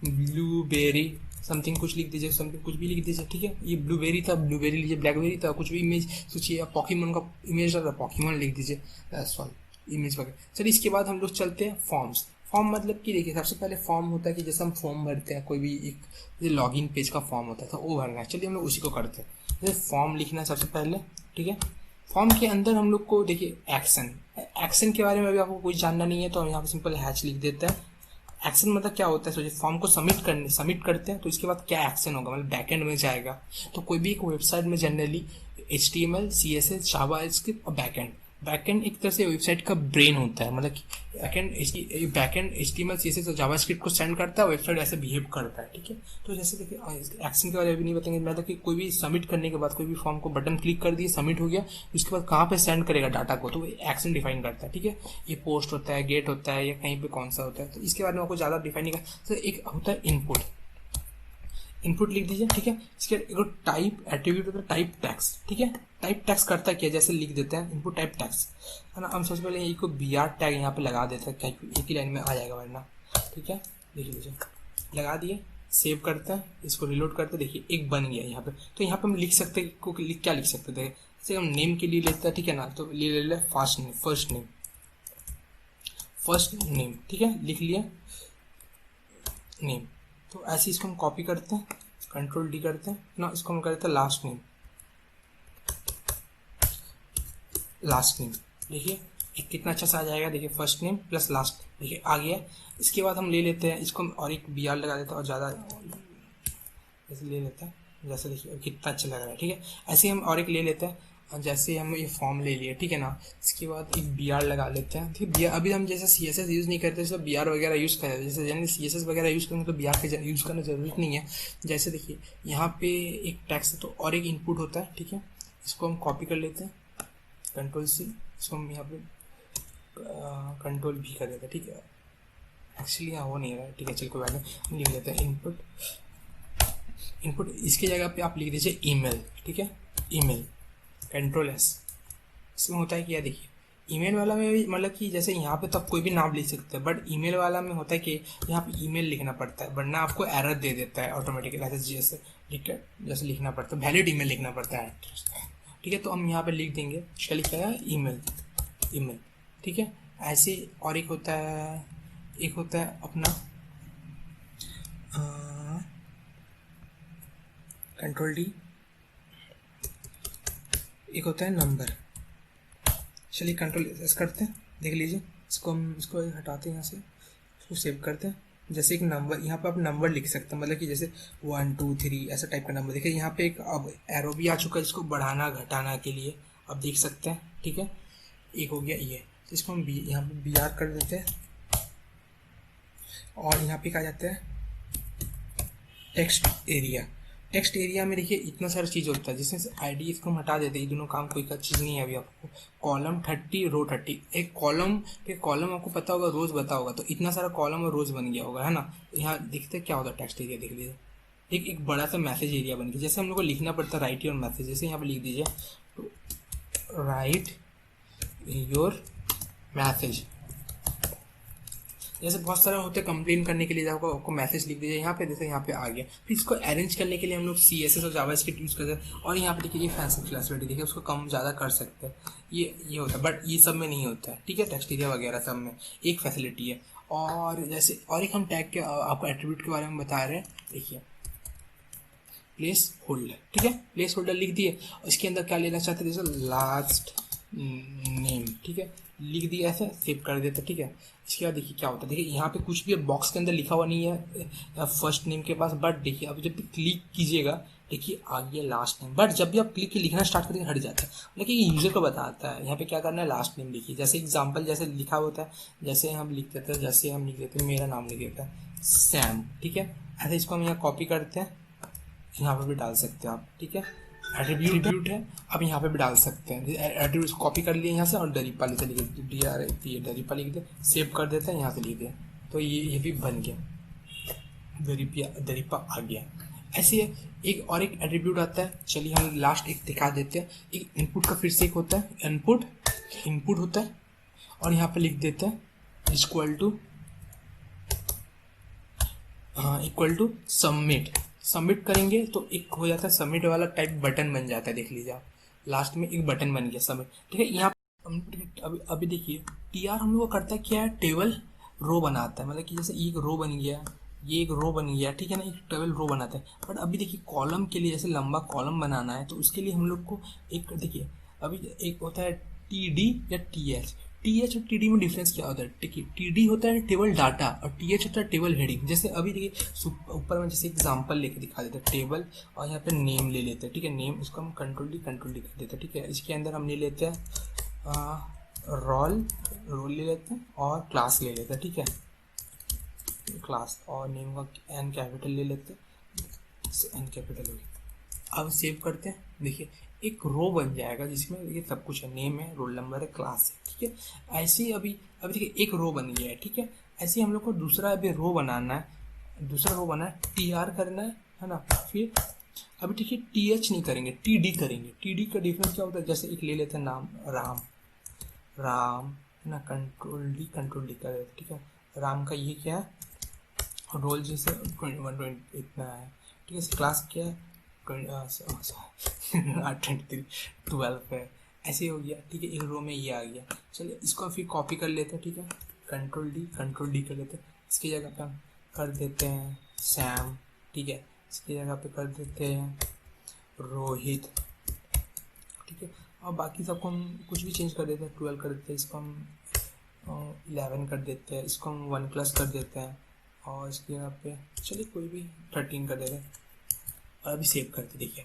ब्लूबेरी समथिंग, कुछ लिख दीजिए, समथिंग कुछ भी लिख दीजिए, ठीक है। ये ब्लूबेरी था, ब्लूबेरी लीजिए, ब्लैकबेरी था, कुछ भी इमेज सोचिए, पॉकीमोन का इमेज था, पॉकीमोन लिख दीजिए, सॉरी इमेज वगैरह। चलिए इसके बाद हम लोग चलते हैं फॉर्म्स। फॉर्म मतलब कि देखिए सबसे पहले फॉर्म होता है कि जैसे हम फॉर्म भरते हैं, कोई भी एक लॉगिन पेज का फॉर्म होता था वो भरना है, चलिए हम लोग उसी को करते हैं। जैसे फॉर्म लिखना है सबसे पहले, ठीक है। फॉर्म के अंदर हम लोग को देखिए एक्शन के बारे में अभी आपको कुछ जानना नहीं है, तो हम यहाँ पर सिंपल हैच लिख देते हैं। एक्शन मतलब क्या होता है, सोचिए फॉर्म को सबमिट करते हैं, तो इसके बाद क्या एक्शन होगा, मतलब बैकएंड में जाएगा। तो कोई भी एक वेबसाइट में जनरली HTML CSS जावास्क्रिप्ट और बैकएंड एक तरह से वेबसाइट का ब्रेन होता है, मतलब कि बैकएंड HTML CSS और जावास्क्रिप्ट को सेंड करता है, वेबसाइट ऐसे बिहेव करता है, ठीक है। तो जैसे देखिए एक्शन के बारे में भी नहीं बताएंगे, मतलब कि कोई भी सबमिट करने के बाद कोई भी फॉर्म को बटन क्लिक कर दिए, सबमिट हो गया, उसके बाद कहाँ पे सेंड करेगा डाटा को, तो एक्शन डिफाइन करता है, ठीक है। ये पोस्ट होता है, गेट होता है, या कहीं पे कौन सा होता है, तो इसके बारे में आपको ज़्यादा डिफाइन नहीं कर। तो एक होता है इनपुट लिख दीजिए, ठीक है। इसके एक टाइप एट्रीब्यूट होता है टाइप टैग्स, ठीक है। टाइप टैग्स करता है क्या, जैसे लिख देते हैं इनपुट टाइप टैग्स, है ना। हम सबसे पहले यही को BR टैग यहाँ पे लगा देते हैं, क्या एक ही लाइन में आ जाएगा वरना, ठीक है। देख लीजिए लगा दिए, सेव करते हैं, इसको रिलोड करते हैं, देखिए एक बन गया यहाँ पे। तो यहाँ पे हम लिख सकते हैं क्या लिख सकते थे, जैसे हम नेम के लिए लेते हैं, ठीक है ना, तो ले ले फर्स्ट नेम, ठीक है, लिख लिया नेम। तो ऐसे इसको हम कॉपी करते हैं, कंट्रोल D करते हैं ना, इसको हम करते हैं लास्ट नेम। देखिए एक कितना अच्छा सा आ जाएगा, देखिए फर्स्ट नेम प्लस लास्ट, देखिए आ गया। इसके बाद हम ले लेते हैं इसको और एक BR लगा देते हैं, और ज़्यादा जैसे ले लेते हैं, जैसे देखिए कितना अच्छा लग रहा है, ठीक है। ऐसे हम और एक ले लेते हैं, जैसे हम ये फॉर्म ले लिए, ठीक है ना। इसके बाद एक BR लगा लेते हैं, ठीक है। अभी हम जैसे CSS यूज़ नहीं करते, जैसे BR वगैरह यूज़ करते हैं, जैसे यानी CSS वगैरह यूज़ करेंगे तो BR का यूज़ करना जरूरत नहीं है। जैसे देखिए यहाँ पे एक टैक्स है, तो और एक इनपुट होता है, ठीक है। इसको हम कॉपी कर लेते हैं, कंट्रोल C, इसको हम यहाँ पे कंट्रोल V कर देते हैं, ठीक है। एक्चुअली यहाँ हो नहीं रहा है, ठीक है, चल कोई बात नहीं, हम लिख लेते हैं इनपुट। इसकी जगह पे आप लिख दीजिए ईमेल, ठीक है, ईमेल, कंट्रोल S। इसमें होता है कि यार देखिए ईमेल वाला में भी मतलब कि जैसे यहाँ पे तो आप कोई भी नाम लिख सकते हैं, बट ईमेल वाला में होता है कि यहाँ पे ईमेल लिखना पड़ता है, वरना आपको एरर दे देता है ऑटोमेटिकली, जैसे जैसे लिखना पड़ता है, वैलिड ईमेल लिखना पड़ता है, ठीक है। तो हम यहाँ पे लिख देंगे, क्या लिखा है, ईमेल, ठीक है। ऐसे और एक होता है अपना कंट्रोल D, एक होता है नंबर, चलिए कंट्रोल S करते हैं, देख लीजिए इसको हटाते हैं यहाँ से, इसको सेव करते हैं। जैसे एक नंबर, यहाँ पे आप नंबर लिख सकते हैं, मतलब कि जैसे 1 2 3 ऐसा टाइप का नंबर। देखिए यहाँ पे एक अब एरो भी आ चुका है, जिसको बढ़ाना घटाना के लिए आप देख सकते हैं, ठीक है। एक हो गया ये, तो इसको हम यहाँ पे BR कर देते हैं, और यहाँ पे क्या जाता है टेक्स्ट टेक्स्ट एरिया में देखिए इतना सारा चीज़ होता है, जिसमें से आईडी इसको हम हटा देते हैं, ये दोनों काम कोई का चीज़ नहीं है अभी आपको। कॉलम 30 रो 30, एक कॉलम आपको पता होगा, रोज़ पता होगा, तो इतना सारा कॉलम और रोज़ बन गया होगा, है ना। यहाँ देखते क्या होता है टेक्स्ट एरिया, देख लीजिए एक बड़ा सा मैसेज एरिया बन गया। जैसे हम लोग को लिखना पड़ता है राइट योर मैसेज, जैसे यहाँ पर लिख दीजिए तो राइट योर मैसेज, जैसे बहुत सारे होते हैं कंप्लेन करने के लिए, आपको मैसेज लिख दीजिए यहाँ पे, जैसे यहाँ पे आ गया। फिर इसको अरेंज करने के लिए हम लोग CSS और जावास्क्रिप्ट यूज़ करते हैं। और यहाँ पे देखिए ये फैंसी फ्लेक्सिबिलिटी देखिए, उसको कम ज़्यादा कर सकते हैं, ये होता है, बट ये सब में नहीं होता है, ठीक है। टेक्स्ट एरिया वगैरह सब में एक फैसिलिटी है। और जैसे और एक हम टैग के आपको एट्रीब्यूट के बारे में बता रहे हैं, देखिए प्लेस होल्डर, ठीक है। प्लेस होल्डर लिख दिए, इसके अंदर क्या लेना चाहते हैं, जैसे लास्ट नेम, ठीक है, लिख दिया, ऐसे सेव कर देते, ठीक है। इसके बाद देखिए क्या होता है, देखिए यहाँ पे कुछ भी बॉक्स के अंदर लिखा हुआ नहीं है फर्स्ट नेम के पास, बट देखिए अब जब भी क्लिक कीजिएगा देखिए आ गया लास्ट नेम, बट जब भी आप क्लिक के लिखना स्टार्ट करेंगे हट जाता है, लेकिन ये यूजर को बताता है यहाँ पे क्या करना है, लास्ट नेम लिखिए। जैसे एग्जांपल जैसे लिखा होता है, जैसे हम लिख देते हैं, जैसे हम लिख देते हैं मेरा नाम लिख देता है सैम, ठीक है। ऐसे इसको हम यहाँ कॉपी करते हैं, यहाँ पर भी डाल सकते हैं आप, ठीक है। एट्रीब्यूट है, आप यहाँ पे भी डाल सकते हैं। एट्रीब्यूट कॉपी कर लिए यहाँ से और डरीपा लिख दिए, डरीपा लिख दिए, सेव कर देते हैं, यहाँ से लिख दिया, तो ये भी बन गया, दरीपा आ गया। ऐसे एक और एक एट्रीब्यूट आता है, चलिए हम लास्ट एक दिखा देते हैं। एक इनपुट का फिर से एक होता है, इनपुट होता है, और यहाँ पे लिख देते हैं इक्वल टू सबमिट करेंगे तो एक हो जाता है सबमिट वाला टाइप बटन बन जाता है, देख लीजिए आप, लास्ट में एक बटन बन गया सबमिट, ठीक है। यहाँ अभी देखिए TR हम लोग को करता है क्या है, टेबल रो बनाता है, मतलब कि जैसे एक रो बन गया, ये एक रो बन गया, ठीक है ना, एक टेबल रो बनाता है। बट अभी देखिए कॉलम के लिए जैसे लंबा कॉलम बनाना है, तो उसके लिए हम लोग को एक देखिए अभी एक होता है TD या TH और TD में डिफरेंस क्या होता है, देखिए TD होता है टेबल डाटा और TH होता है टेबल हेडिंग। जैसे अभी देखिए ऊपर में जैसे एग्जांपल लेके दिखा देते हैं, टेबल और यहाँ पे नेम ले लेते हैं, ठीक है। नेम इसको हम कंट्रोल डी कर देते हैं, ठीक है। इसके अंदर हम ले लेते हैं रोल ले लेते हैं और क्लास ले लेते हैं, ठीक है, क्लास, और नेम का N कैपिटल ले लेते हैं, N कैपिटल हो गया। अब सेव करते हैं, देखिए एक रो बन जाएगा जिसमें ये सब कुछ है, नेम है, रोल नंबर है, क्लास है, ठीक है। ऐसे ही अभी देखिए एक रो बन गया है, ठीक है। ऐसे ही हम लोग को दूसरा रो बनाना है, TR करना है ना। फिर अभी देखिए TH नहीं करेंगे, TD करेंगे। TD का डिफरेंस क्या होता है, जैसे एक ले लेते हैं नाम राम है ना, कंट्रोल डी कर देते, ठीक है। राम का ये क्या है, रोल जैसे 21 इतना है, ठीक है। क्लास क्या है 23 12 है, ऐसे हो गया, ठीक है। एक रो में ये आ गया। चलिए इसको फिर कॉपी कर लेते हैं, ठीक है, कंट्रोल डी कर लेते हैं। इसकी जगह पे हम कर देते हैं सैम, ठीक है। इसकी जगह पे कर देते हैं रोहित, ठीक है। और बाकी सबको हम कुछ भी चेंज कर देते हैं, 12 कर देते हैं, इसको हम 11 कर देते हैं, इसको हम 1+ कर देते हैं, और इसकी जगह पे चलिए कोई भी 13 कर देते हैं, और अभी सेव करते। देखिए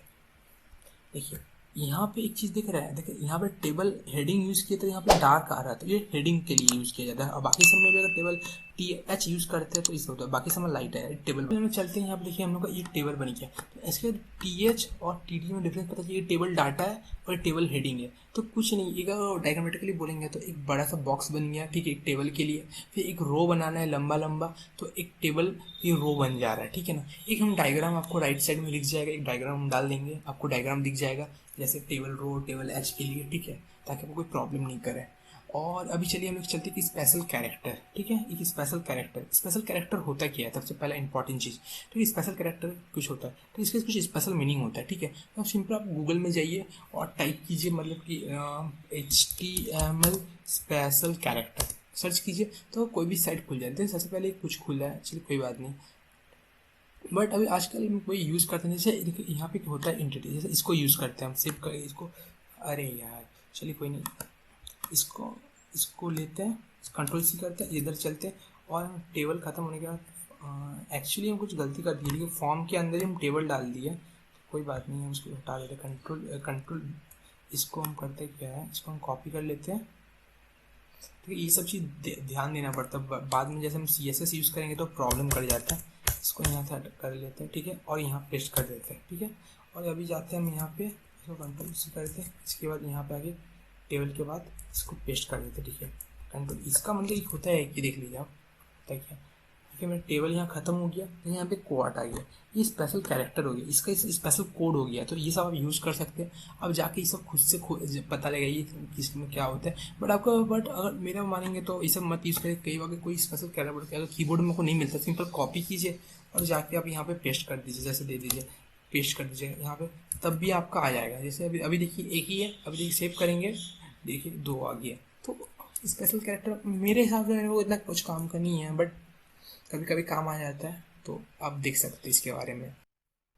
यहाँ पे एक चीज़ दिख रहा है, देखिए यहाँ पे टेबल हेडिंग यूज़ किया तो यहाँ पे डार्क आ रहा है, तो ये हेडिंग के लिए यूज़ किया जाता है। और बाकी सब में भी अगर टेबल TH यूज़ करते हैं तो इससे होता है, बाकी सब में लाइट है टेबल में चलते हैं। यहाँ पे देखिए हम लोग का एक टेबल बन गया, तो इसके TH और TD में डिफरेंस पता चलिए, टेबल डाटा है और टेबल हेडिंग है, तो कुछ नहीं, एक डायग्रामेटिकली बोलेंगे तो एक बड़ा सा बॉक्स बन गया, ठीक है, एक टेबल के लिए। फिर एक रो बनाना है लंबा, तो एक टेबल ये रो बन जा रहा है, ठीक है ना। एक हम डायग्राम आपको राइट साइड में लिख जाएगा, एक डायग्राम हम डाल देंगे, आपको डायग्राम दिख जाएगा, जैसे टेबल रो टेबल H के लिए, ठीक है, ताकि आपको कोई प्रॉब्लम नहीं करे। और अभी चलिए हम लोग चलते हैं कि स्पेशल कैरेक्टर, ठीक है। एक स्पेशल कैरेक्टर होता क्या है, सबसे पहला इंपॉर्टेंट चीज़, तो स्पेशल कैरेक्टर कुछ होता है, तो इसके कुछ स्पेशल मीनिंग होता है, ठीक है। तो आप सिंपल आप गूगल में जाइए और टाइप कीजिए, मतलब कि HTML स्पेशल कैरेक्टर सर्च कीजिए, तो कोई भी साइट खुल जाती है। सबसे पहले कुछ खुला है, चलिए कोई बात नहीं, बट अभी आजकल कोई यूज़ करते हैं। जैसे देखिए यहाँ पे होता है एंटिटी, जैसे इसको यूज़ करते हैं हम, सेव कर इसको, अरे यार चलिए कोई नहीं, इसको लेते हैं, कंट्रोल C करते हैं, इधर चलते हैं, और टेबल ख़त्म होने के बाद एक्चुअली हम कुछ गलती कर दी, फॉर्म के अंदर ही हम टेबल डाल दिए, कोई बात नहीं है, उसको हटा देते हैं। कंट्रोल इसको हम करते क्या है, इसको हम कॉपी कर लेते हैं, ठीक है। ये सब चीज़ ध्यान देना पड़ता है, बाद में जैसे हम CSS यूज़ करेंगे तो प्रॉब्लम कर जाता है। इसको यहाँ से कर लेते हैं, ठीक है, और यहाँ पेस्ट कर देते हैं, ठीक है। और अभी जाते हैं हम यहाँ पे, इसको कंट्रोल सी करते हैं, इसके बाद यहाँ पे आगे टेबल के बाद इसको पेस्ट कर देते हैं, ठीक है। कंट्रोल, इसका मतलब एक होता है कि देख लीजिए आप होता है क्या, ठीक है। मेरा टेबल यहाँ खत्म हो गया, तो यहाँ पे कोआट आ गया, ये स्पेशल कैरेक्टर हो गया, इसका स्पेशल कोड हो गया, तो ये सब आप यूज़ कर सकते हैं। अब जाके ये सब खुद से पता लगेगा ये किसमें क्या होता है, बट अगर मेरा मानेंगे तो ये सब मत यूज़ करें। कई बार कोई स्पेशल कैरेक्टर अगर कीबोर्ड में को नहीं मिलता, सिंपल कॉपी कीजिए और जाके आप यहाँ पे पेस्ट कर दीजिए, जैसे दे दीजिए, पेस्ट कर दीजिए यहाँ पे, तब भी आपका आ जाएगा। जैसे अभी अभी देखिए एक ही है, अभी देखिए सेव करेंगे, देखिए 2 आ गया। तो स्पेशल कैरेक्टर मेरे हिसाब से वो इतना कुछ काम का नहीं है, बट कभी कभी काम आ जाता है, तो आप देख सकते हैं इसके बारे में।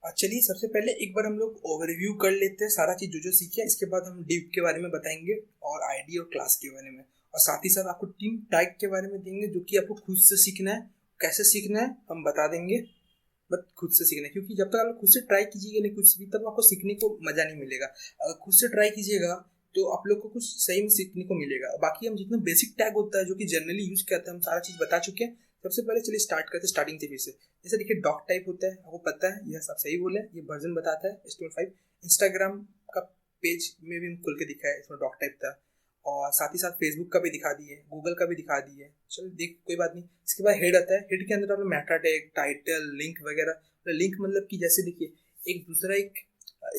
चलिए सबसे पहले एक बार हम लोग ओवरव्यू कर लेते हैं सारा चीज़ जो सीखे हैं, इसके बाद हम डिव के बारे में बताएंगे और आईडी और क्लास के बारे में, और साथ ही साथ आपको टीम टैग के बारे में देंगे, जो कि आपको खुद से सीखना है। कैसे सीखना है हम बता देंगे, बट खुद से सीखना है, क्योंकि जब तक आप खुद से ट्राई कीजिएगा नहीं कुछ भी, तब आपको सीखने को मज़ा नहीं मिलेगा। अगर खुद से ट्राई कीजिएगा तो आप लोग को कुछ सही में सीखने को मिलेगा। बाकी हम जितना बेसिक टैग होता है जो कि जनरली यूज करते हैं, हम सारा चीज़ बता चुके हैं। सबसे पहले चलिए स्टार्ट करते हैं स्टार्टिंग से फिर से। जैसे देखिए डॉक टाइप होता है, आपको पता है, यह सब सही बोले, ये वर्जन बताता है HTML5। इंस्टाग्राम का पेज में भी हम खुल के दिखा है, इसमें डॉक टाइप था, और साथ ही साथ फेसबुक का भी दिखा दिए, गूगल का भी दिखा दिए। चलो देख कोई बात नहीं। इसके बाद हेड आता है, हेड के अंदर आप मेटा टैग, टाइटल, लिंक वगैरह। लिंक मतलब कि जैसे देखिए एक दूसरा एक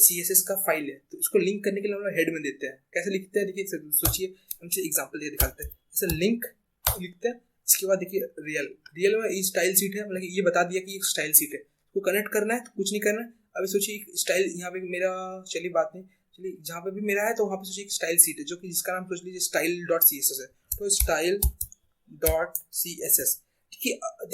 CSS का फाइल है, तो इसको लिंक करने के लिए हम लोग हेड में देते हैं। कैसे लिखते हैं देखिए, सोचिए, हम एग्जाम्पल दे दिखाते हैं। जैसे लिंक लिखते हैं, इसके बाद देखिए रियल में ये स्टाइल सीट है, मतलब ये बता दिया कि एक स्टाइल सीट है, उसको कनेक्ट करना है तो कुछ नहीं करना है। अभी सोचिए एक स्टाइल यहाँ पे मेरा, चलिए बात नहीं, चलिए जहाँ पे भी मेरा है तो वहाँ पे सोचिए एक स्टाइल सीट है, जो कि जिसका नाम सोच लीजिए style.css है। तो style.css, ठीक है।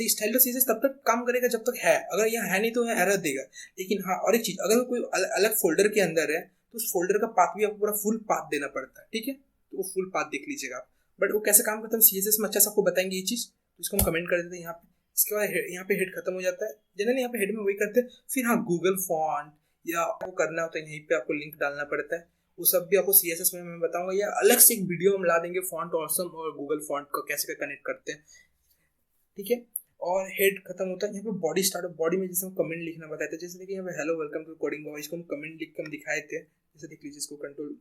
स्टाइल डॉट CSS तब तक काम करेगा जब तक है, अगर यहाँ है नहीं तो एरर देगा। लेकिन हाँ, और एक चीज़, अगर कोई अलग फोल्डर के अंदर है तो उस फोल्डर का पाथ भी आपको पूरा फुल पाथ देना पड़ता है, ठीक है। तो वो फुल पाथ देख लीजिएगा आप, बट वो कैसे काम करता है CSS में अच्छा से आपको बताएंगे ये चीज़, तो इसको हम कमेंट कर देते हैं यहाँ पे। इसके बाद यहाँ पे हेड खत्म हो जाता है, जनरली यहाँ पे हेड में वही करते हैं। फिर हाँ, गूगल फॉन्ट या आपको करना होता है, यहीं पे आपको लिंक डालना पड़ता है, वो सब भी आपको CSS में मैं बताऊंगा, या अलग से एक वीडियो हम ला देंगे फॉन्ट ऑसम और गूगल फॉन्ट को कैसे कनेक्ट करते हैं, ठीक है। और हेड खत्म होता है, यहाँ पे बॉडी स्टार्ट, बॉडी में जैसे हम कमेंट लिखना बताए थे, जैसे देखिए यहाँ पे हेलो वेलकम टू कोडिंग बाबा, इसको हम कमेंट लिख के हम दिखाए थे। जैसे देख लीजिए, इसको कंट्रोल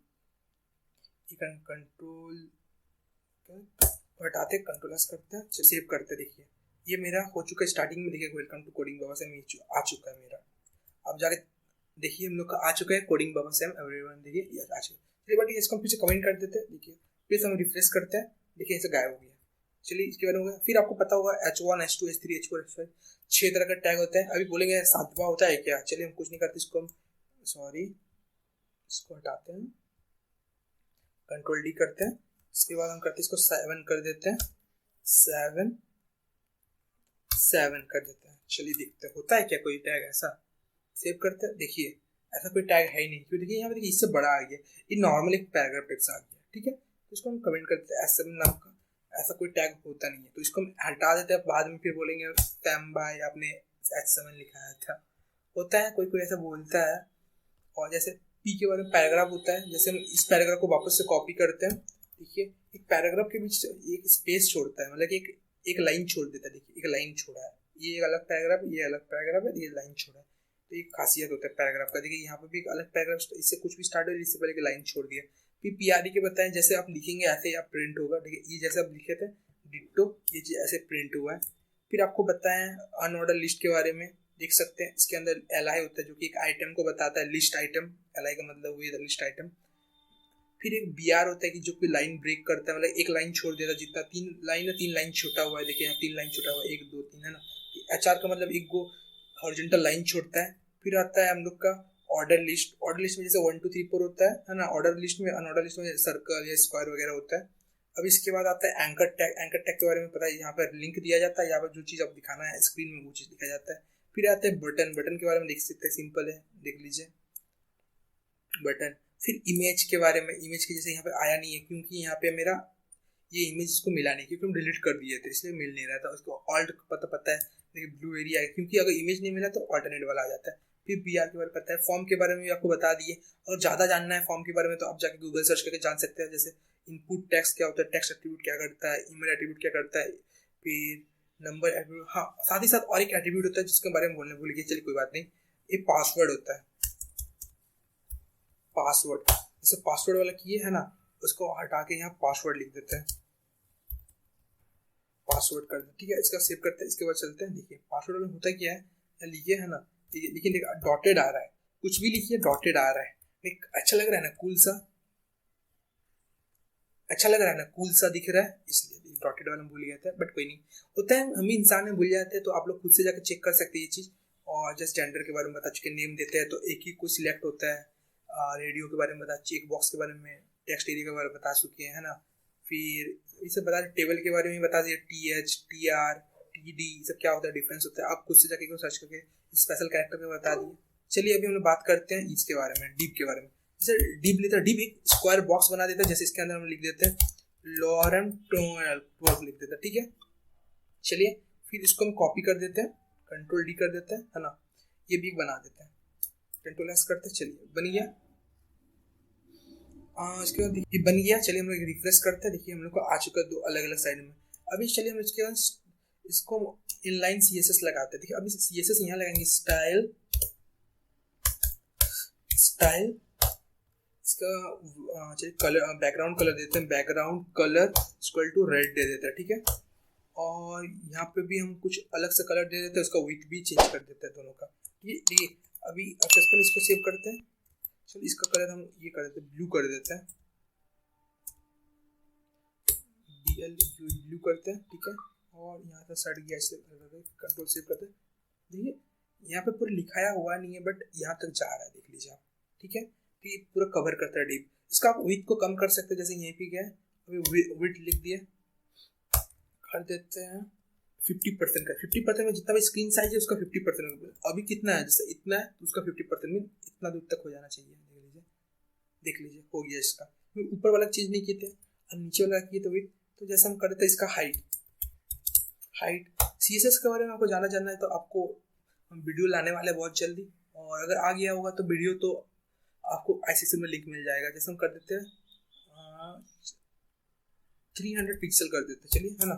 हटाते, कंट्रोल एस करते हैं, सेव करते हैं। देखिए ये मेरा हो चुका है, स्टार्टिंग में देखिए welcome to coding Baba same आ चुका है मेरा। अब जाके देखिए हम लोग का आ चुका है कोडिंग बाबा सेम एवरीवन, देखिए ये आ चुका है। चलिए बट इसको हम पीछे कमेंट कर देते हैं, देखिए फिर हम रिफ्रेश करते हैं, देखिए ऐसे गायब हो गया। चलिए इसके बारे में फिर आपको पता होगा H1, H2, H3, H4, H5 6 तरह का टैग होता है। अभी बोलेंगे 7वां होता है क्या, चलिए हम कुछ नहीं करते, इसको हम इसको हटाते हैं, कंट्रोल D करते हैं। इसके बाद हम करते हैं इसको 7 कर देते हैं, 7 कर देते हैं। चलिए देखते हैं होता है क्या कोई टैग ऐसा, सेव करते हैं। देखिए ऐसा कोई टैग है ही नहीं, क्योंकि देखिए यहाँ पे देखिए इससे बड़ा आ गया, ये नॉर्मल एक पैराग्राफ टेक्स्ट आ गया, ठीक है। तो इसको हम कमेंट करते हैं S7 नाम का, ऐसा कोई टैग होता नहीं है, तो इसको हम हटा देते हैं। बाद में फिर बोलेंगे स्टैम बाय आपने H7 लिखाया था, होता है कोई कोई ऐसा बोलता है। और जैसे P के बारे में पैराग्राफ होता है, जैसे हम इस पैराग्राफ को वापस से कॉपी करते हैं, देखिए एक पैराग्राफ के बीच एक स्पेस छोड़ता है, मतलब कि एक लाइन छोड़ देता है। देखिए एक लाइन छोड़ा है, ये एक अलग पैराग्राफ, ये अलग पैराग्राफ है, ये लाइन छोड़ा है, तो एक खासियत होता है पैराग्राफ का। देखिए यहाँ पे भी एक अलग पैराग्राफ, इससे कुछ भी स्टार्ट हो, इससे पहले एक लाइन छोड़ दिया। फिर PRE के बताएं, जैसे आप लिखेंगे ऐसे आप प्रिंट होगा, ठीक है। ये जैसे आप लिखे थे डिट्टो, ये चीज़ ऐसे प्रिंट हुआ है। फिर आपको बताएं अनऑर्डर लिस्ट के बारे में, देख सकते हैं इसके अंदर LI होता है, जो कि एक आइटम को बताता है, लिस्ट आइटम, LI का मतलब वही है लिस्ट आइटम। फिर एक BR होता है कि जो कोई लाइन ब्रेक करता है, मतलब एक लाइन छोड़ देता है, जितना 3 लाइन है 3 लाइन छोटा हुआ है, देखिए यहाँ 3 लाइन छोटा हुआ है, 1 2 3 है ना। HR का मतलब एक गो हॉरिजॉन्टल लाइन छोड़ता है। फिर आता है हम लोग का ऑर्डर लिस्ट, ऑर्डर लिस्ट में जैसे 1 2 3 4 होता है ना, ऑर्डर लिस्ट में, अनऑर्डर लिस्ट में सर्कल या स्क्वायर वगैरह होता है। अब इसके बाद आता है एंकर टैग, एंकर टैग के बारे में पता है, यहाँ पर लिंक दिया जाता है, यहाँ पर जो चीज़ आप दिखाना है स्क्रीन में वो चीज़ दिखाया जाता है। फिर आता है बटन, बटन के बारे में देख सकते हैं, सिंपल है, देख लीजिए बटन। फिर इमेज के बारे में, इमेज के जैसे यहाँ पे आया नहीं है, क्योंकि यहाँ पे मेरा ये इमेज इसको मिला नहीं, क्योंकि हम डिलीट कर दिए थे, इसलिए मिल नहीं रहा था। उसको ऑल्ट पता है, देखिए ब्लू एरिया है, क्योंकि अगर इमेज नहीं मिला तो ऑल्टरनेट वाला आ जाता है। फिर BR के बारे में पता है। फॉर्म के बारे में भी आपको बता दिए, और ज़्यादा जानना है फॉर्म के बारे में तो आप जाके गूगल सर्च करके जान सकते हैं। जैसे इनपुट टेक्स्ट क्या होता है, टेक्स्ट एट्रीब्यूट क्या करता है, इमेज एट्रीब्यूट क्या करता है, फिर नंबर एट्रीब्यूट, हाँ साथ ही साथ और एक एट्रीब्यूट होता है जिसके बारे में बोलने भूल गए, चलिए कोई बात नहीं। ये पासवर्ड होता है, पासवर्ड, जैसे पासवर्ड वाला किए है ना, उसको हटा के यहाँ पासवर्ड लिख देते हैं, पासवर्ड कर दें, ठीक है। इसका सेव करते हैं, इसके बाद चलते हैं। देखिए पासवर्ड में होता क्या है, लिखिए है ना, लेकिन डॉटेड आ रहा है, कुछ भी लिखिए डॉटेड आ रहा है, एक अच्छा लग रहा है ना, कूल सा, अच्छा लग रहा है ना, कूल सा दिख रहा है, इसलिए डॉटेड वाला भूल गया था, बट कोई नहीं, होता है, हम ही इंसान में भूल जाते हैं, तो आप लोग खुद से जाकर चेक कर सकते हैं ये चीज़। और जस्ट जेंडर के बारे में बता चुके, नेम देते हैं तो एक ही कोई सिलेक्ट होता है, रेडियो के बारे में बता, चेक बॉक्स के बारे में, टेक्स्ट एरिया के बारे में बता चुके हैं, है ना। फिर ये सब बता, टेबल के बारे में बता दिए, TH TR TD सब क्या होता है, डिफरेंस होता है, आप खुद से जाके सर्च करके स्पेशल कैरेक्टर में बता दिए। चलिए अभी हम लोग बात करते हैं इसके बारे में, डीप के बारे में। जैसे डीप लेता है, डीप एक स्क्वायर बॉक्स बना देता है, जैसे इसके अंदर हम लिख देते हैं लॉरेम 12 लिख देता है, ठीक है। चलिए फिर इसको हम कॉपी कर देते हैं, कंट्रोल D कर देते हैं, है ना, ये भी बना देते हैं, कंट्रोल S करते हैं, चलिए बन गया। इसके बाद ये बन गया, चलिए हम लोग रिफ्रेश करते हैं, देखिए हम लोग को आ चुका है दो अलग अलग साइड में। अभी चलिए हम इसके बाद इसको इनलाइन CSS लगाते हैं, देखिए अभी CSS यहाँ लगाएंगे, स्टाइल स्टाइल, इसका चलिए कलर, बैकग्राउंड कलर देते हैं, background colour equal to red दे देते हैं, ठीक है। और यहाँ पे भी हम कुछ अलग से कलर दे देते हैं, उसका विड्थ भी चेंज कर देते हैं दोनों का, ये अभी सक्सेसफुल, इसको सेव करते हैं। चलो इसका कलर हम ये कर देते हैं, ब्लू कर देते हैं, ब्लू करते हैं, ठीक है। और यहाँ से सट गया, इसलिए कंट्रोल सेव करते हैं। देखिए यहाँ पे पूरा लिखाया हुआ नहीं है, बट यहाँ तक जा रहा है, देख लीजिए आप, ठीक है। तो ये पूरा कवर करता है डीप। इसका आप विड्थ को कम कर सकते हैं, जैसे यहीं पे क्या है, अभी विड्थ लिख दिए, कर देते हैं 50% का, 50% में जितना भी स्क्रीन साइज है उसका 50%, अभी कितना है, जैसे इतना है तो उसका 50% में इतना दूर तक हो जाना चाहिए, देख लीजिए हो गया इसका। ऊपर वाला चीज़ नहीं किए थे, अब नीचे वाला किए तो विड्थ, तो जैसे हम कर देते हैं इसका हाइट। CSS के बारे में आपको जानना है तो आपको हम वीडियो लाने वाले बहुत जल्दी, और अगर आ गया होगा तो वीडियो तो आपको ICC में लिंक मिल जाएगा। जैसे हम कर देते हैं 300 पिक्सल कर देते हैं, चलिए, है ना।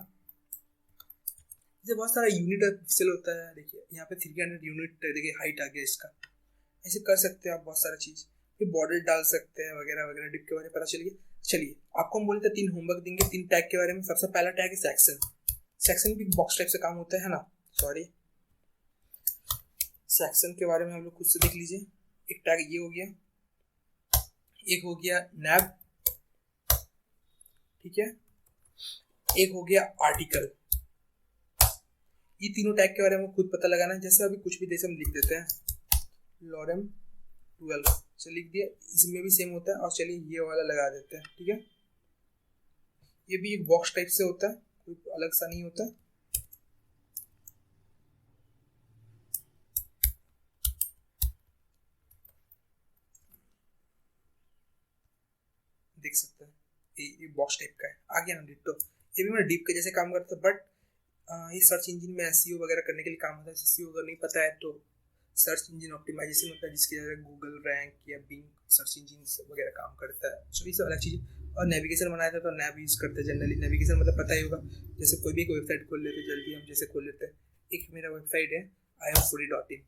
जैसे बहुत सारा यूनिट पिक्सल होता है, देखिए यहाँ पे 300 यूनिट, देखिए हाइट आ गया इसका, ऐसे कर सकते हैं आप बहुत सारा चीज़। फिर बॉर्डर डाल सकते हैं वगैरह वगैरह, डिप के बारे में पता चलिए। चलिए आपको हम बोलते हैं 3 होमवर्क देंगे 3 टैग के बारे में। सबसे पहला टैग है सेक्शन भी बॉक्स टाइप से काम होता है ना, सॉरी, सेक्शन के बारे में हम लोग खुद से देख लीजिए। एक टैग ये हो गया, एक हो गया नैब, ठीक है, एक हो गया आर्टिकल। ये तीनों टैग के बारे में खुद पता लगाना है। जैसे अभी कुछ भी जैसे हम लिख देते हैं लॉरेम 12, चलिए लिख दिया, इसमें भी सेम होता है। और चलिए ये वाला लगा देते हैं, ठीक है। ये भी एक बॉक्स टाइप से होता है, कोई अलग सा नहीं होता। देख सकते हैं ये बॉक्स टाइप का है, आ गया ना डिट्टो। ये भी मैं डीप के जैसे काम करता है, बट ये सर्च इंजन में SEO वगैरह करने के लिए काम होता है। SEO अगर नहीं पता है तो सर्च इंजन ऑप्टिमाइजेशन होता है, जिसकी जगह गूगल रैंक या बिंग सर्च इंजन वगैरह काम करता है। सो ये सब अलग चीज़। और नेविगेशन बनाया था तो नैव यूज़ करते हैं जनरली। नेविगेशन मतलब पता ही होगा, जैसे कोई भी वेबसाइट खोल लेते जल्दी, हम जैसे खोल लेते हैं। एक मेरा वेबसाइट है iamfoodie.in,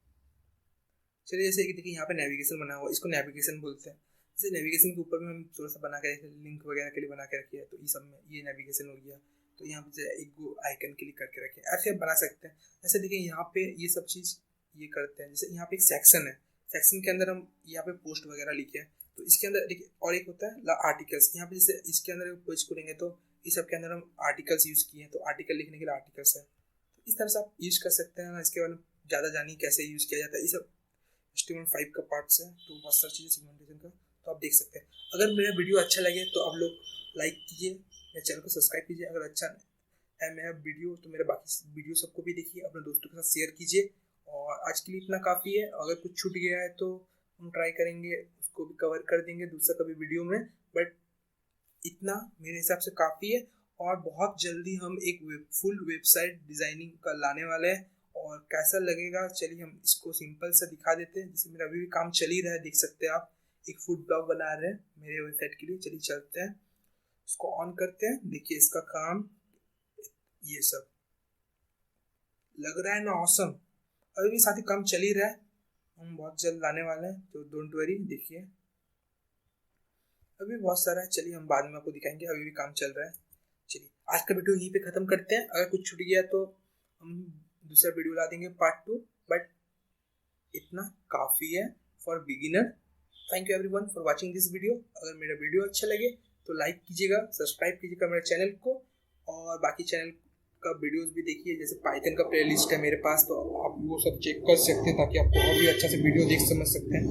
चलिए जैसे देखिए यहाँ पे नेविगेशन बना हुआ, इसको नेविगेशन बोलते हैं। जैसे नेविगेशन के ऊपर में हम थोड़ा सा बना के लिंक वगैरह के लिए बना के रखिए, तो ये सब में ये नेविगेशन हो गया। तो यहाँ पे एक आइकन क्लिक करके रखिए, ऐसे आप बना सकते हैं। जैसे देखिए यहाँ पे ये सब चीज़ ये करते हैं। जैसे यहाँ पे एक सेक्शन है, सेक्शन के अंदर हम यहाँ पे पोस्ट वगैरह लिखे हैं, तो इसके अंदर देखिए और एक होता है आर्टिकल्स। यहाँ पे जैसे इसके अंदर पोस्ट करेंगे तो इस सब के अंदर हम आर्टिकल्स यूज़ किए हैं, तो आर्टिकल लिखने के लिए आर्टिकल्स है। तो इस तरह से आप यूज़ कर सकते हैं ना। इसके बारे में ज़्यादा जानिए कैसे यूज़ किया जाता है। ये सब HTML5 का पार्ट्स है, तो बहुत सारी चीज़ें सेगमेंटेशन का, तो आप देख सकते हैं। अगर मेरा वीडियो अच्छा लगे तो आप लोग लाइक कीजिए, मेरे चैनल को सब्सक्राइब कीजिए। अगर अच्छा है मेरा वीडियो तो मेरे बाकी वीडियो सबको भी देखिए, अपने दोस्तों के साथ शेयर कीजिए। और आज के लिए इतना काफ़ी है। अगर कुछ छूट गया है तो हम ट्राई करेंगे उसको भी कवर कर देंगे दूसरा कभी वीडियो में, बट इतना मेरे हिसाब से काफ़ी है। और बहुत जल्दी हम एक फुल वेबसाइट डिज़ाइनिंग का लाने वाले हैं। और कैसा लगेगा चलिए हम इसको सिंपल सा दिखा देते हैं। जैसे मेरा अभी भी काम चल ही रहा है, देख सकते हैं आप, एक फूड ब्लॉग बना रहे हैं मेरे वेबसाइट के लिए। चलिए चलते हैं, उसको ऑन करते हैं, देखिए इसका काम ये सब लग रहा है ना ऑसम। अभी भी साथ ही काम चल ही रहा है, हम बहुत जल्द लाने वाले हैं, तो डोंट वरी। देखिए अभी बहुत सारा है, चलिए हम बाद में आपको दिखाएंगे, अभी भी काम चल रहा है। चलिए आज का वीडियो यहीं पे खत्म करते हैं। अगर कुछ छूट गया तो हम दूसरा वीडियो ला देंगे पार्ट 2, बट इतना काफ़ी है for beginner. Thank you everyone for watching this video. अगर मेरा वीडियो अच्छा लगे तो लाइक कीजिएगा, सब्सक्राइब कीजिएगा मेरे चैनल को, और बाकी चैनल का वीडियोस भी देखिए। जैसे पाइथन का प्लेलिस्ट है मेरे पास, तो आप वो सब चेक कर सकते हैं ताकि आप और भी अच्छा से वीडियो देख समझ सकते हैं।